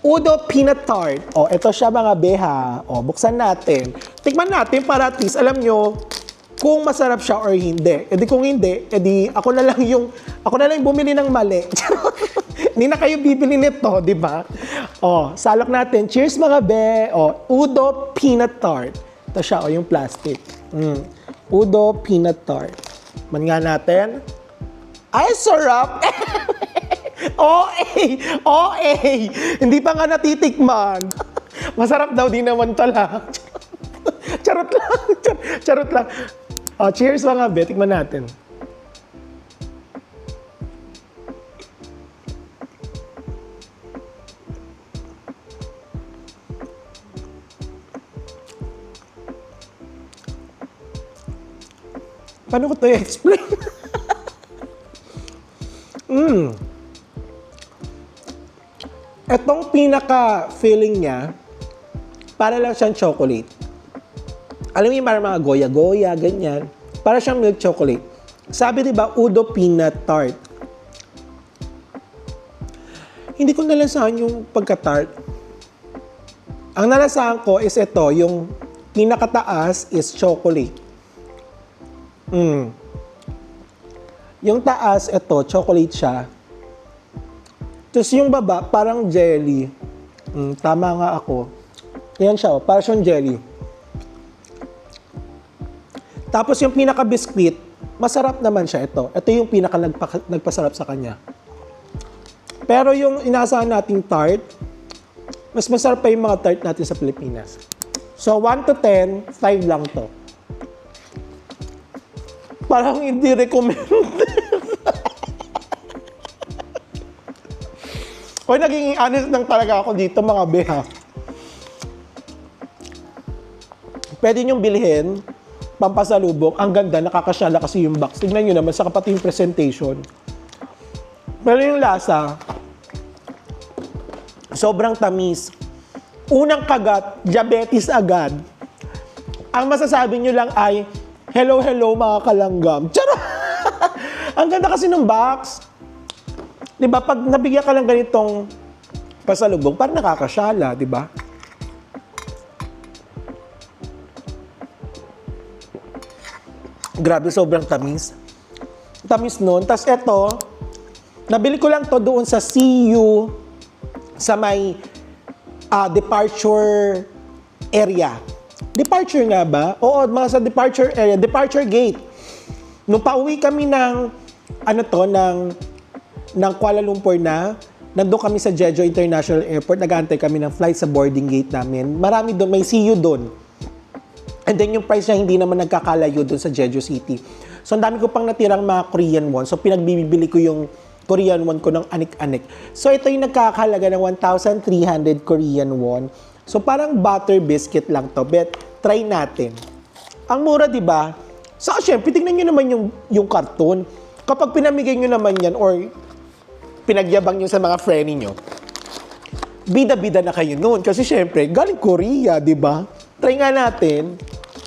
Udo Peanut Tart. Oh, ito siya mga beha. Oh, buksan natin. Tikman natin para at least, alam nyo, kung masarap siya or hindi. E di kung hindi, e di ako na lang yung bumili ng mali. Hindi na kayo bibili nito, di ba? Oh, salok natin. Cheers mga be. Oh, Udo Peanut Tart. Ito siya, yung plastic. Udo Peanut Tart. Man nga natin. Ay, sarap! OA! Hindi pa nga natitikman. Masarap daw din naman tala. Charot lang. Charot lang. Oh, cheers mga be. Tikman natin. Paano ko ito i-explain? Itong pinaka-feeling niya, para lang siyang chocolate. Alam mo yung parang mga goya-goya, ganyan. Para siyang milk chocolate. Sabi diba, Udo Peanut Tart. Hindi ko nalasahan yung pagka-tart. Ang nalasahan ko is ito, yung pinakataas is chocolate. Yung taas, ito, chocolate siya. Tapos yung baba, parang jelly. Tama nga ako. Ayan siya, parang siyang jelly. Tapos yung pinaka-biscuit, masarap naman siya ito. Ito yung nagpasarap sa kanya. Pero yung inaasahan nating tart, mas masarap pa yung mga tart natin sa Pilipinas. So, 1 to 10, 5 lang to. Parang hindi recommend. Hoy, naging honest lang talaga ako dito, mga beha. Pwede niyong bilhin, pampasalubong. Ang ganda, nakakasyala kasi yung box. Tignan nyo naman, sa pati yung presentation. Pero yung lasa, sobrang tamis. Unang kagat, diabetes agad. Ang masasabi nyo lang ay, hello, hello mga kalanggam. Charot! Ang ganda kasi ng box. Diba, pag nabigyan ka lang ganitong pasalubong, parang nakakasyala, diba? Grabe, sobrang tamis. Tamis nun. Tapos eto, nabili ko lang to doon sa CU, sa may departure area. Departure nga ba? Oo, mga sa departure area, departure gate. Nung pauwi kami ng, ng Kuala Lumpur nandun kami sa Jeju International Airport, nag-aantay kami ng flight sa boarding gate namin. Marami doon, may CU doon. And then yung price niya hindi naman nagkakalayo doon sa Jeju City. So ang dami ko pang natirang mga Korean won. So pinagbibili ko yung Korean won ko ng anik-anik. So ito yung nagkakahalaga ng 1,300 Korean won. So parang butter biscuit lang to. But try natin. Ang mura, di ba? So syempre, tingnan nyo naman yung karton. Kapag pinamigay nyo naman yan or pinagyabang nyo sa mga friend nyo, bida-bida na kayo noon. Kasi syempre, galing Korea, di ba? Try nga natin.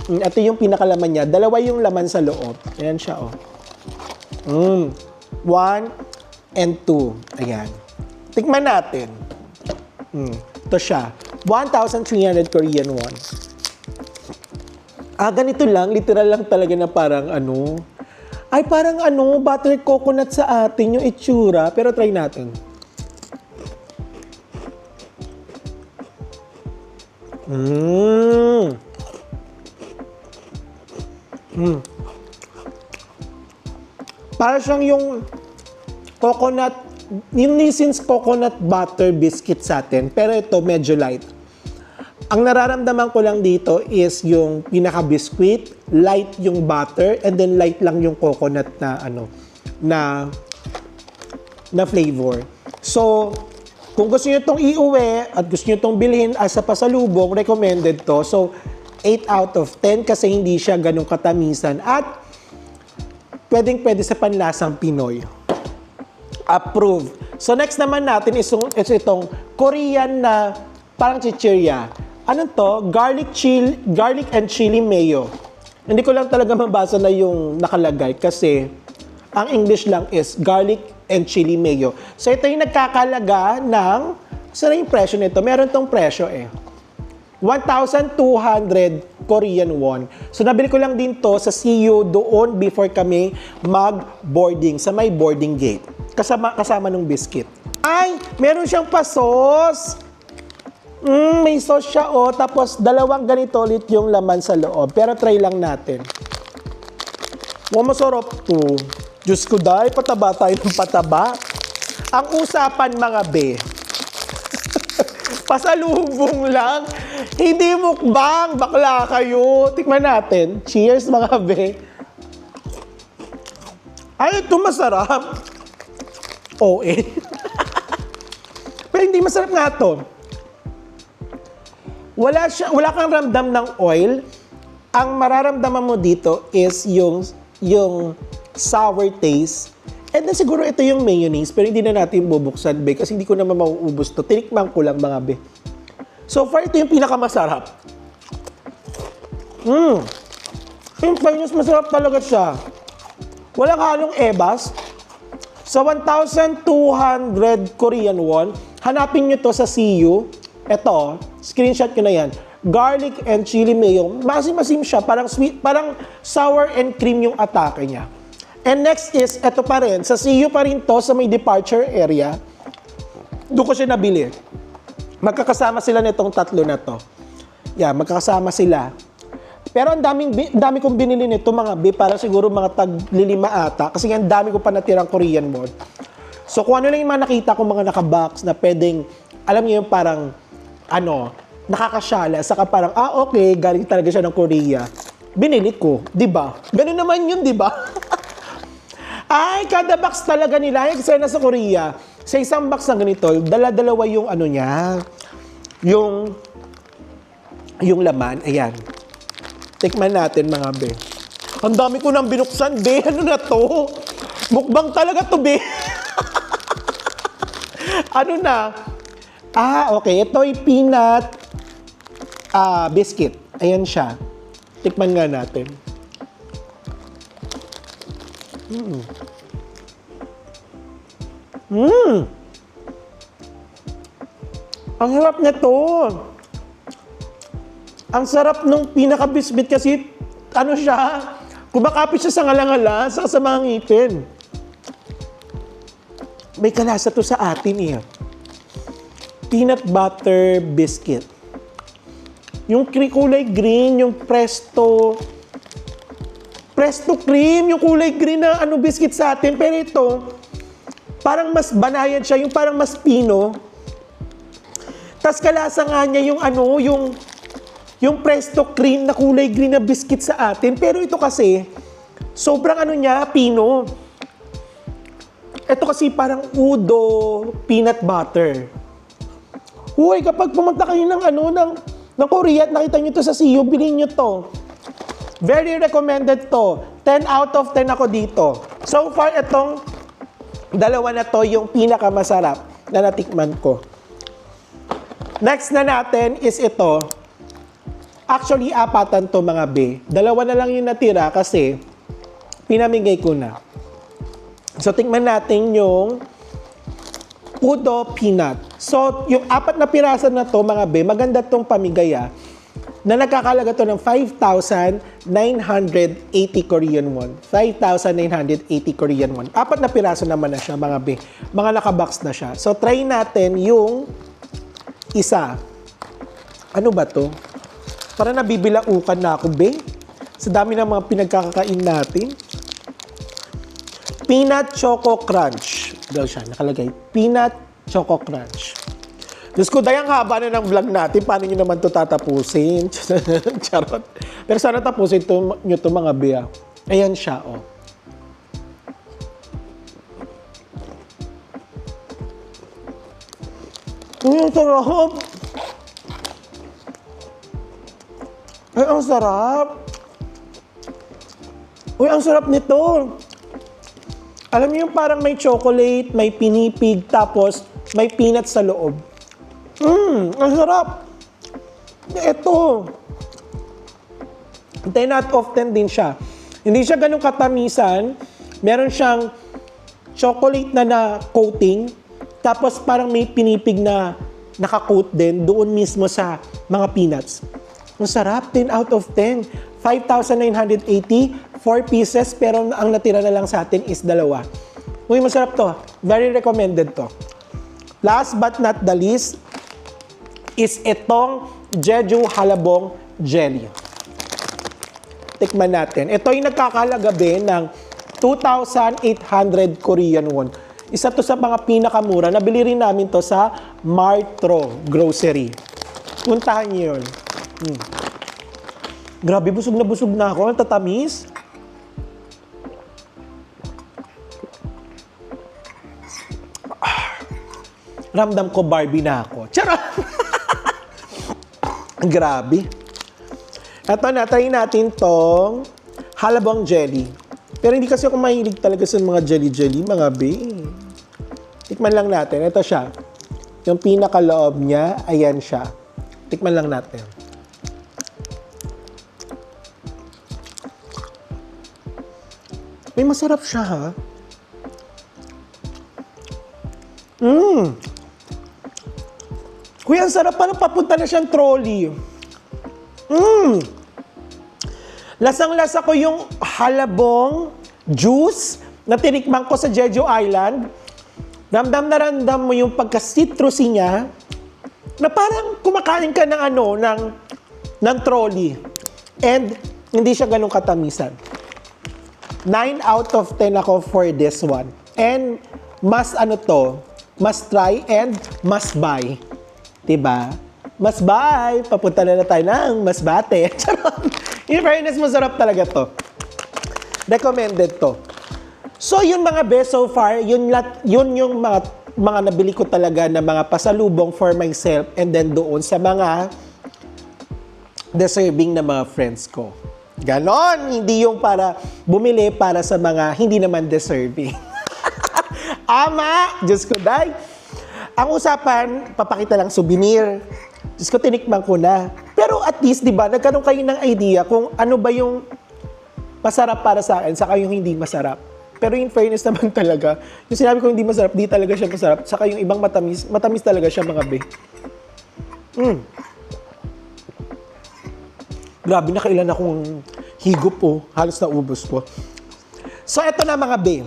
Ito yung pinakalaman niya. Dalawa yung laman sa loob. Ayan siya, oh. 1 and 2. Ayan. Tikman natin. Ito siya. 1,300 Korean won. Ganito lang. Literal lang talaga na parang ay, parang butter coconut sa atin yung itsura. Pero try natin. Para siyang yung coconut, yung Nissin's coconut butter biscuit sa atin. Pero ito medyo light. Ang nararamdaman ko lang dito is yung pinaka-biscuit, light yung butter, and then light lang yung coconut na flavor. So, kung gusto nyo itong iuwi at gusto nyo itong bilhin as a pasalubong, recommended to. So, 8 out of 10 kasi hindi siya ganun katamisan at pwedeng-pwede sa panlasang Pinoy. Approved. So, next naman natin is itong Korean na parang chichirya. Ano to? Garlic and chili mayo. Hindi ko lang talaga mabasa na yung nakalagay kasi ang English lang is garlic and chili mayo. So, ito yung nagkakalaga ng, saan yung presyo nito? Meron tong presyo 1,200 Korean won. So, nabili ko lang din to sa CU doon before kami mag-boarding, sa may boarding gate. Kasama nung biscuit. Ay, meron siyang pasos! May sauce siya, tapos dalawang ganito ulit yung laman sa loob. Pero try lang natin. Masarap to. Diyos ko dahil, pataba tayo ng pataba. Ang usapan mga be, pasalubong lang. Hindi mukbang, bakla kayo. Tikman natin. Cheers mga be. Ay, ito masarap. Pero hindi masarap nga to. Wala kang ramdam ng oil. Ang mararamdaman mo dito is yung sour taste. And then siguro ito yung mayonnaise, pero hindi na natin bubuksan, be, kasi hindi ko naman mauubos to. Tinikman ko lang, mga be. So far, ito yung pinakamasarap. Yung mayonnaise, masarap talaga siya. Walang halong ebas. Sa 1,200 Korean won, hanapin nyo to sa CU. Ito, screenshot ko na yan. Garlic and chili mayo. Masim-masim siya. Parang sweet, parang sour and cream yung atake niya. And next is, ito pa rin. Sa CU pa rin to, sa may departure area. Doon ko siya nabili. Magkakasama sila nitong tatlo na to. Yeah, magkakasama sila. Pero ang dami kong binili nito mga B, para siguro mga tag-5 ata. Kasi ang dami ko pa natirang Korean mode. So kung ano lang yung mga nakita kong mga nakabox na pwedeng, alam niyo yung parang, nakakasyala. Saka parang, okay, galing talaga siya ng Korea. Binili ko, di ba? Ganun naman yun, di ba? Ay, kada box talaga nila. Kasi nasa Korea, sa isang box na ganito, dala-dalawa yung niya. Yung laman, ayan. Tikman natin mga be. Ang dami ko nang binuksan, be. Ano na to? Mukbang talaga to, be. Ano na? Okay. Ito ay peanut biscuit. Ayan siya. Tikman nga natin. Ang harap na to. Ang sarap nung pinaka-biscuit kasi, siya, kumakapit siya sa ngalangala, sa mga ngipin. May kalasa to sa atin Peanut butter biscuit. Yung kulay green, yung Presto cream, yung kulay green na biscuit sa atin. Pero ito, parang mas banayan siya, yung parang mas pino. Tas kalasa nga niya yung Presto cream na kulay green na biscuit sa atin. Pero ito kasi, sobrang pino. Ito kasi parang udo peanut butter. Uy, kapag pumunta kayo ng Korea at nakita nyo to sa CU, bilhin nyo to. Very recommended to. 10 out of 10 ako dito. So far, itong dalawa na to yung pinakamasarap na natikman ko. Next na natin is ito. Actually, 4 to mga B. 2 na lang yung natira kasi pinamigay ko na. So, tingnan natin yung Udo Peanut. So, yung 4 na pirasan na to mga B, maganda tong pamigay na nagkakalaga to ng 5,980 Korean won. 5,980 Korean won. 4 na piraso naman na siya mga B. Mga nakabox na siya. So, try natin yung isa. Ano ba to? Para nabibilaukan na ako, be. Sa dami ng mga pinagkakakain natin. Peanut Choco Crunch. Daw siya, nakalagay. Peanut Choco Crunch. Diyos ko, dayang haba na ng vlog natin. Paano nyo naman ito tatapusin? Charot. Pero sana tapusin nyo ito mga be. Ayan siya, Ang sarap. Ay, ang sarap. Uy, ang sarap nito. Alam niyo yung parang may chocolate, may pinipig, tapos may peanut sa loob. Ang sarap. Ito. 10 out of 10 din siya. Hindi siya ganun katamisan. Meron siyang chocolate na coating, tapos parang may pinipig na naka-coat din doon mismo sa mga peanuts. Ang sarap, 10 out of 10. 5,980, 4 pieces, pero ang natira na lang sa atin is 2. Uy, masarap to. Very recommended to. Last but not the least, is itong Jeju Halabong Jelly. Tikman natin. Ito yung nagkakalaga ng 2,800 Korean won. Isa to sa mga pinakamura. Nabili rin namin to sa Martro Grocery. Puntahan niyo yun. Grabe, busog na ako. Ang tatamis. Ramdam ko Barbie na ako. Charot! Grabe. Ito na, try natin tong halabong jelly. Pero hindi kasi ako mahilig talaga sa mga jelly-jelly, mga be. Tikman lang natin. Ito siya. Yung pinakaloob niya, ayan siya. Tikman lang natin. May masarap siya, ha? Kuya, ang sarap. Parang papunta na siyang trolley. Lasang-lasa ko yung halabong juice na tinikman ko sa Jeju Island. ramdam mo yung pagka-citrusy niya, na parang kumakain ka ng ng trolley. And hindi siya ganun katamisan. 9 out of 10 ako for this one. And mas try and must buy. Diba? Must buy. Papunta na tayo ng Masbate. In fairness, masarap talaga to. Recommended to. So, yun mga best so far, yun yung mga nabili ko talaga na mga pasalubong for myself and then doon sa mga deserving na mga friends ko. Ganon, hindi yung para bumili para sa mga hindi naman deserving. Ama, Diyos ko, day. Ang usapan, papakita lang souvenir. Diyos ko, tinikman ko na. Pero at least, di ba, nagkaroon kayo ng idea kung ano ba yung masarap para sa akin, saka yung hindi masarap. Pero in fairness naman talaga, yung sinabi ko hindi masarap, di talaga siya masarap. Saka yung ibang matamis talaga siya mga be. Grabe, nakailan akong higop po. Halos naubos po. So, eto na mga be.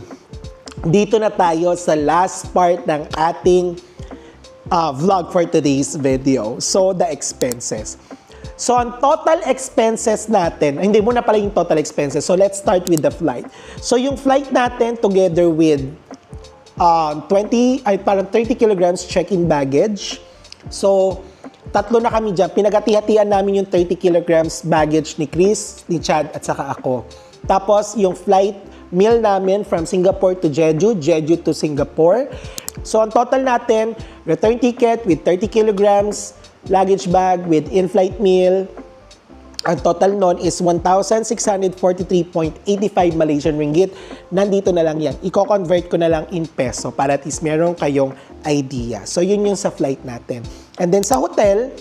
Dito na tayo sa last part ng ating vlog for today's video. So, the expenses. So, ang total expenses natin, hindi muna pala yung total expenses. So, let's start with the flight. So, yung flight natin together with 30 kilograms check-in baggage. So, tatlo na kami dyan. Pinagati-hatian namin yung 30 kilograms baggage ni Chris, ni Chad, at saka ako. Tapos, yung flight meal namin from Singapore to Jeju, Jeju to Singapore. So, ang total natin, return ticket with 30 kilograms, luggage bag with in-flight meal. Ang total nun is 1,643.85 Malaysian ringgit. Nandito na lang yan. Iko-convert ko na lang in peso para at least meron kayong idea. So, yun yung sa flight natin. And then sa hotel,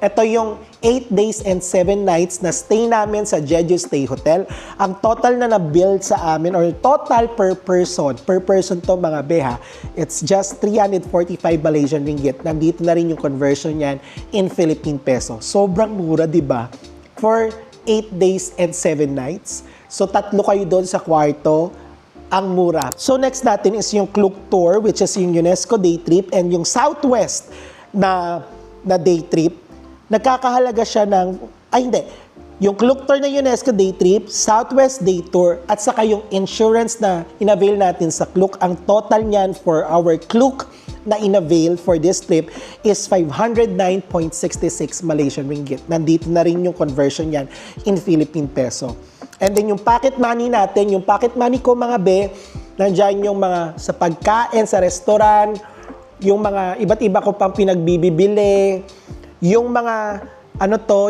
ito yung 8 days and 7 nights na stay namin sa Jeju Stay Hotel. Ang total na na-build sa amin, or total per person to mga beha, it's just 345 Malaysian ringgit. Nandito na rin yung conversion yan in Philippine peso. Sobrang mura, di ba? For 8 days and 7 nights. So, tatlo kayo doon sa kwarto. Ang mura. So, next natin is yung Klook Tour, which is yung UNESCO day trip, and yung Southwest na day trip. Nagkakahalaga siya ng, yung Klook Tour na UNESCO day trip, Southwest day tour, at saka yung insurance na inavail natin sa Klook, ang total niyan for our Klook na inavail for this trip is 509.66 Malaysian ringgit. Nandito na rin yung conversion niyan in Philippine peso. And then yung pocket money natin, yung pocket money ko mga be, nandiyan yung mga sa pagkain, sa restaurant, yung mga iba't iba ko pang pinagbibili, yung mga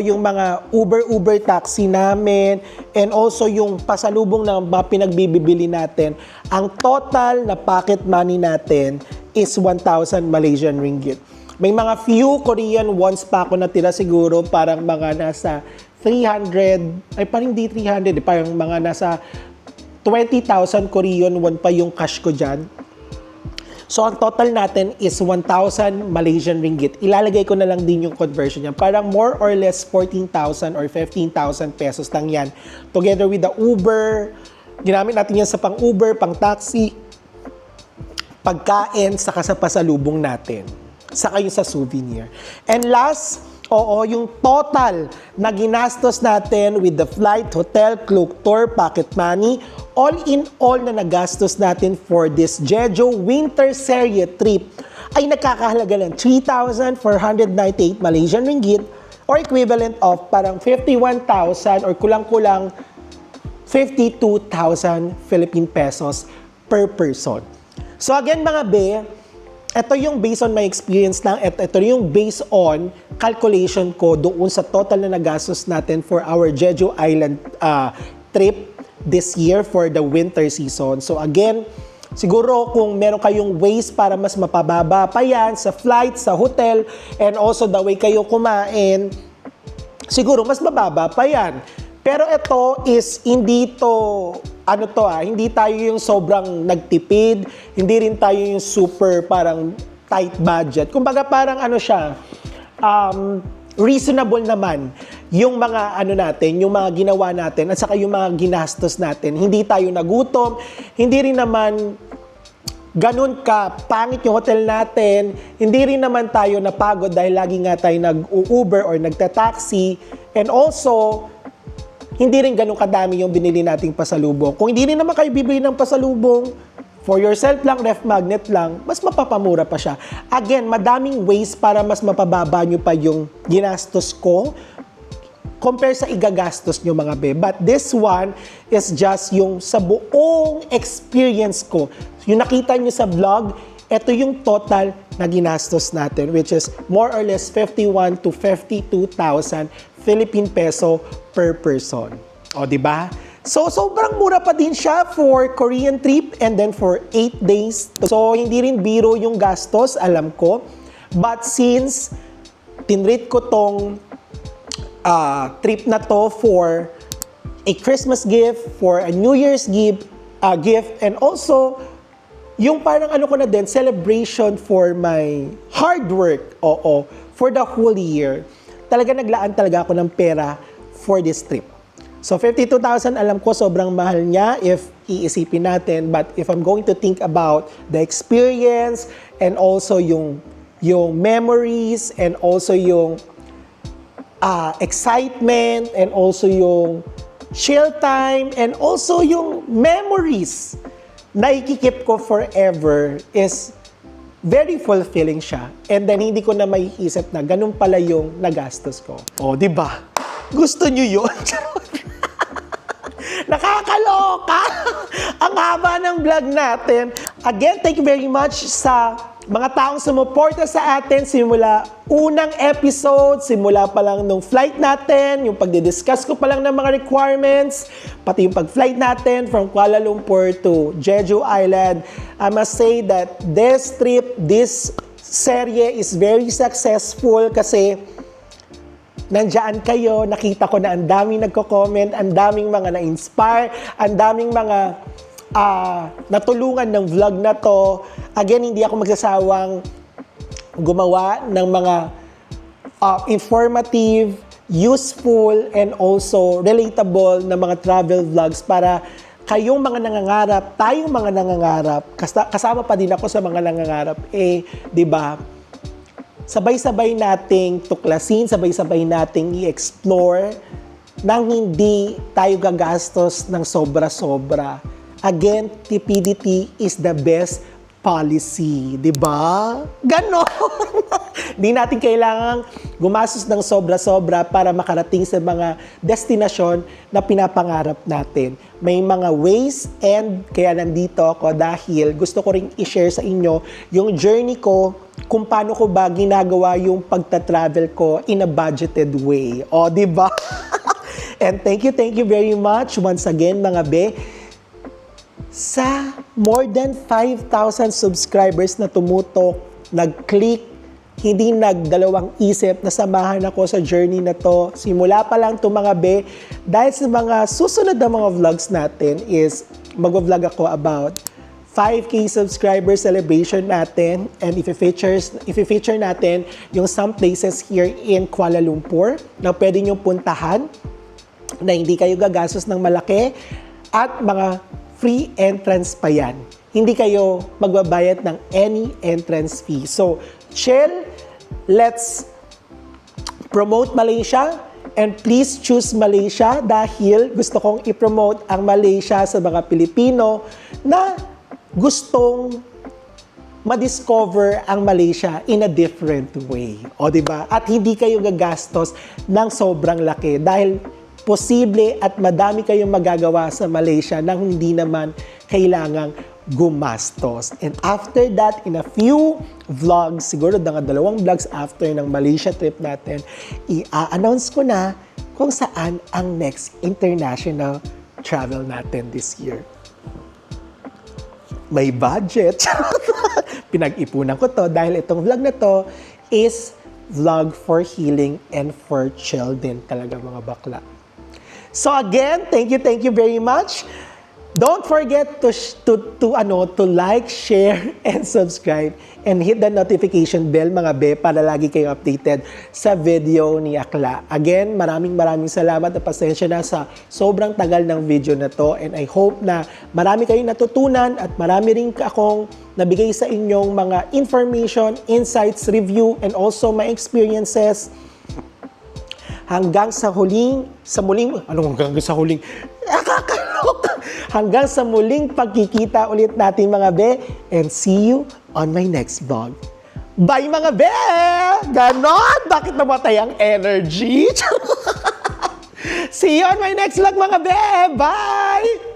yung mga Uber taxi namin, and also yung pasalubong na mga pinagbibili natin. Ang total na pocket money natin is 1,000 Malaysian ringgit. May mga few Korean wons pa ako natira, siguro parang mga nasa 300, parang hindi 300, parang mga nasa 20,000 Korean won pa yung cash ko dyan. So, ang total natin is 1,000 Malaysian ringgit. Ilalagay ko na lang din yung conversion niya. Parang more or less 14,000 or 15,000 pesos lang yan. Together with the Uber, ginamit natin yan sa pang-Uber, pang-taxi, pagkain, saka sa pasalubong natin. Saka yung sa souvenir. And last, yung total na ginastos natin with the flight, hotel, Klook Tour, pocket money, all in all na nagastos natin for this Jeju Winter Serie trip ay nakakahalaga lang 3,498 Malaysian ringgit, or equivalent of parang 51,000 or kulang-kulang 52,000 Philippine pesos per person. So again mga be, ito yung based on my experience lang, ito yung based on calculation ko doon sa total na nagastos natin for our Jeju Island trip this year for the winter season. So again, siguro kung meron kayong ways para mas mapababa pa yan sa flight, sa hotel, and also the way kayo kumain, siguro mas mababa pa yan. Pero ito is hindi to, hindi tayo yung sobrang nagtipid, hindi rin tayo yung super parang tight budget. Kumbaga parang reasonable naman yung mga natin, yung mga ginawa natin, at saka yung mga ginastos natin. Hindi tayo nagutom, hindi rin naman ganun ka, pangit yung hotel natin, hindi rin naman tayo napagod dahil lagi nga tayo nag-Uber or nagta-taxi. And also, hindi rin ganun kadami yung binili nating pasalubong. Kung hindi rin naman kayo bibili ng pasalubong, for yourself lang, ref magnet lang, mas mapapamura pa siya. Again, madaming ways para mas mapababa nyo pa yung ginastos ko compare sa igagastos nyo mga be. But this one is just yung sa buong experience ko. Yung nakita nyo sa vlog, ito yung total na ginastos natin, which is more or less 51 to 52,000 Philippine peso per person. O, di ba? So, sobrang mura pa din siya for Korean trip and then for 8 days. So, hindi rin biro yung gastos, alam ko. But since tinrate ko tong trip na to for a Christmas gift, for a New Year's gift, and also yung parang ano ko na din, celebration for my hard work, for the whole year. Talaga naglaan talaga ako ng pera for this trip. So 52,000 alam ko sobrang mahal niya if iisipin natin, but if I'm going to think about the experience and also yung memories and also yung excitement and also yung chill time and also yung memories na ikikip ko forever is very fulfilling siya. And then hindi ko na maiisip na ganun pala yung nagastos ko. O, di ba? Gusto nyo yun? Nakakaloka! Ang haba ng vlog natin. Again, thank you very much sa mga taong sumuporta sa atin simula unang episode, simula pa lang nung flight natin, yung pagdidiscuss ko pa lang ng mga requirements, pati yung pag-flight natin from Kuala Lumpur to Jeju Island. I must say that this trip, this serye is very successful kasi nandiyan kayo, nakita ko na ang daming nagko-comment, ang daming mga na-inspire, ang daming mga natulungan ng vlog na to. Again, hindi ako magsasawang gumawa ng mga informative, useful, and also relatable na mga travel vlogs para kayong mga nangangarap, tayong mga nangangarap, kasama pa din ako sa mga nangangarap, di ba? Sabay-sabay nating tuklasin, sabay-sabay nating i-explore nang hindi tayo gagastos ng sobra-sobra. Again, TPDT is the best policy, di ba? Ganon! Di natin kailangang gumastos ng sobra-sobra para makarating sa mga destinasyon na pinapangarap natin. May mga ways and kaya nandito ako dahil gusto ko rin i-share sa inyo yung journey ko kung paano ko ba ginagawa yung pagta-travel ko in a budgeted way. O, di ba? And thank you very much once again mga be. Sa more than 5,000 subscribers na tumutok, nag-click, hindi nagdalawang isip na samahan ako sa journey na to. Simula pa lang to mga be, dahil sa mga susunod na mga vlogs natin is mag-vlog ako about 5K subscriber celebration natin and if i-feature natin yung some places here in Kuala Lumpur na pwede nyo puntahan na hindi kayo gagastos ng malaki at mga free entrance pa yan. Hindi kayo magbabayad ng any entrance fee. So, chill, let's promote Malaysia and please choose Malaysia dahil gusto kong i-promote ang Malaysia sa mga Pilipino na gustong ma-discover ang Malaysia in a different way. O, diba? At hindi kayo gagastos ng sobrang laki dahil posible at madami kayong magagawa sa Malaysia nang hindi naman kailangang gumastos. And after that, in a few vlogs, siguro mga 2 vlogs after ng Malaysia trip natin, i-announce ko na kung saan ang next international travel natin this year. May budget. Pinag-ipunan ko to dahil itong vlog na to is vlog for healing and for chill din talaga mga bakla. So again, thank you very much. Don't forget to like, share, and subscribe. And hit the notification bell mga be para lagi kayong updated sa video ni Akla. Again, maraming salamat at pasensya na sa sobrang tagal ng video na to. And I hope na marami kayong natutunan at marami rin akong nabigay sa inyong mga information, insights, review, and also my experiences. Hanggang sa muling, hanggang sa muling pagkikita ulit natin mga be, and see you on my next vlog. Bye mga be! Ganon! Bakit namatay ang energy? See you on my next vlog mga be! Bye!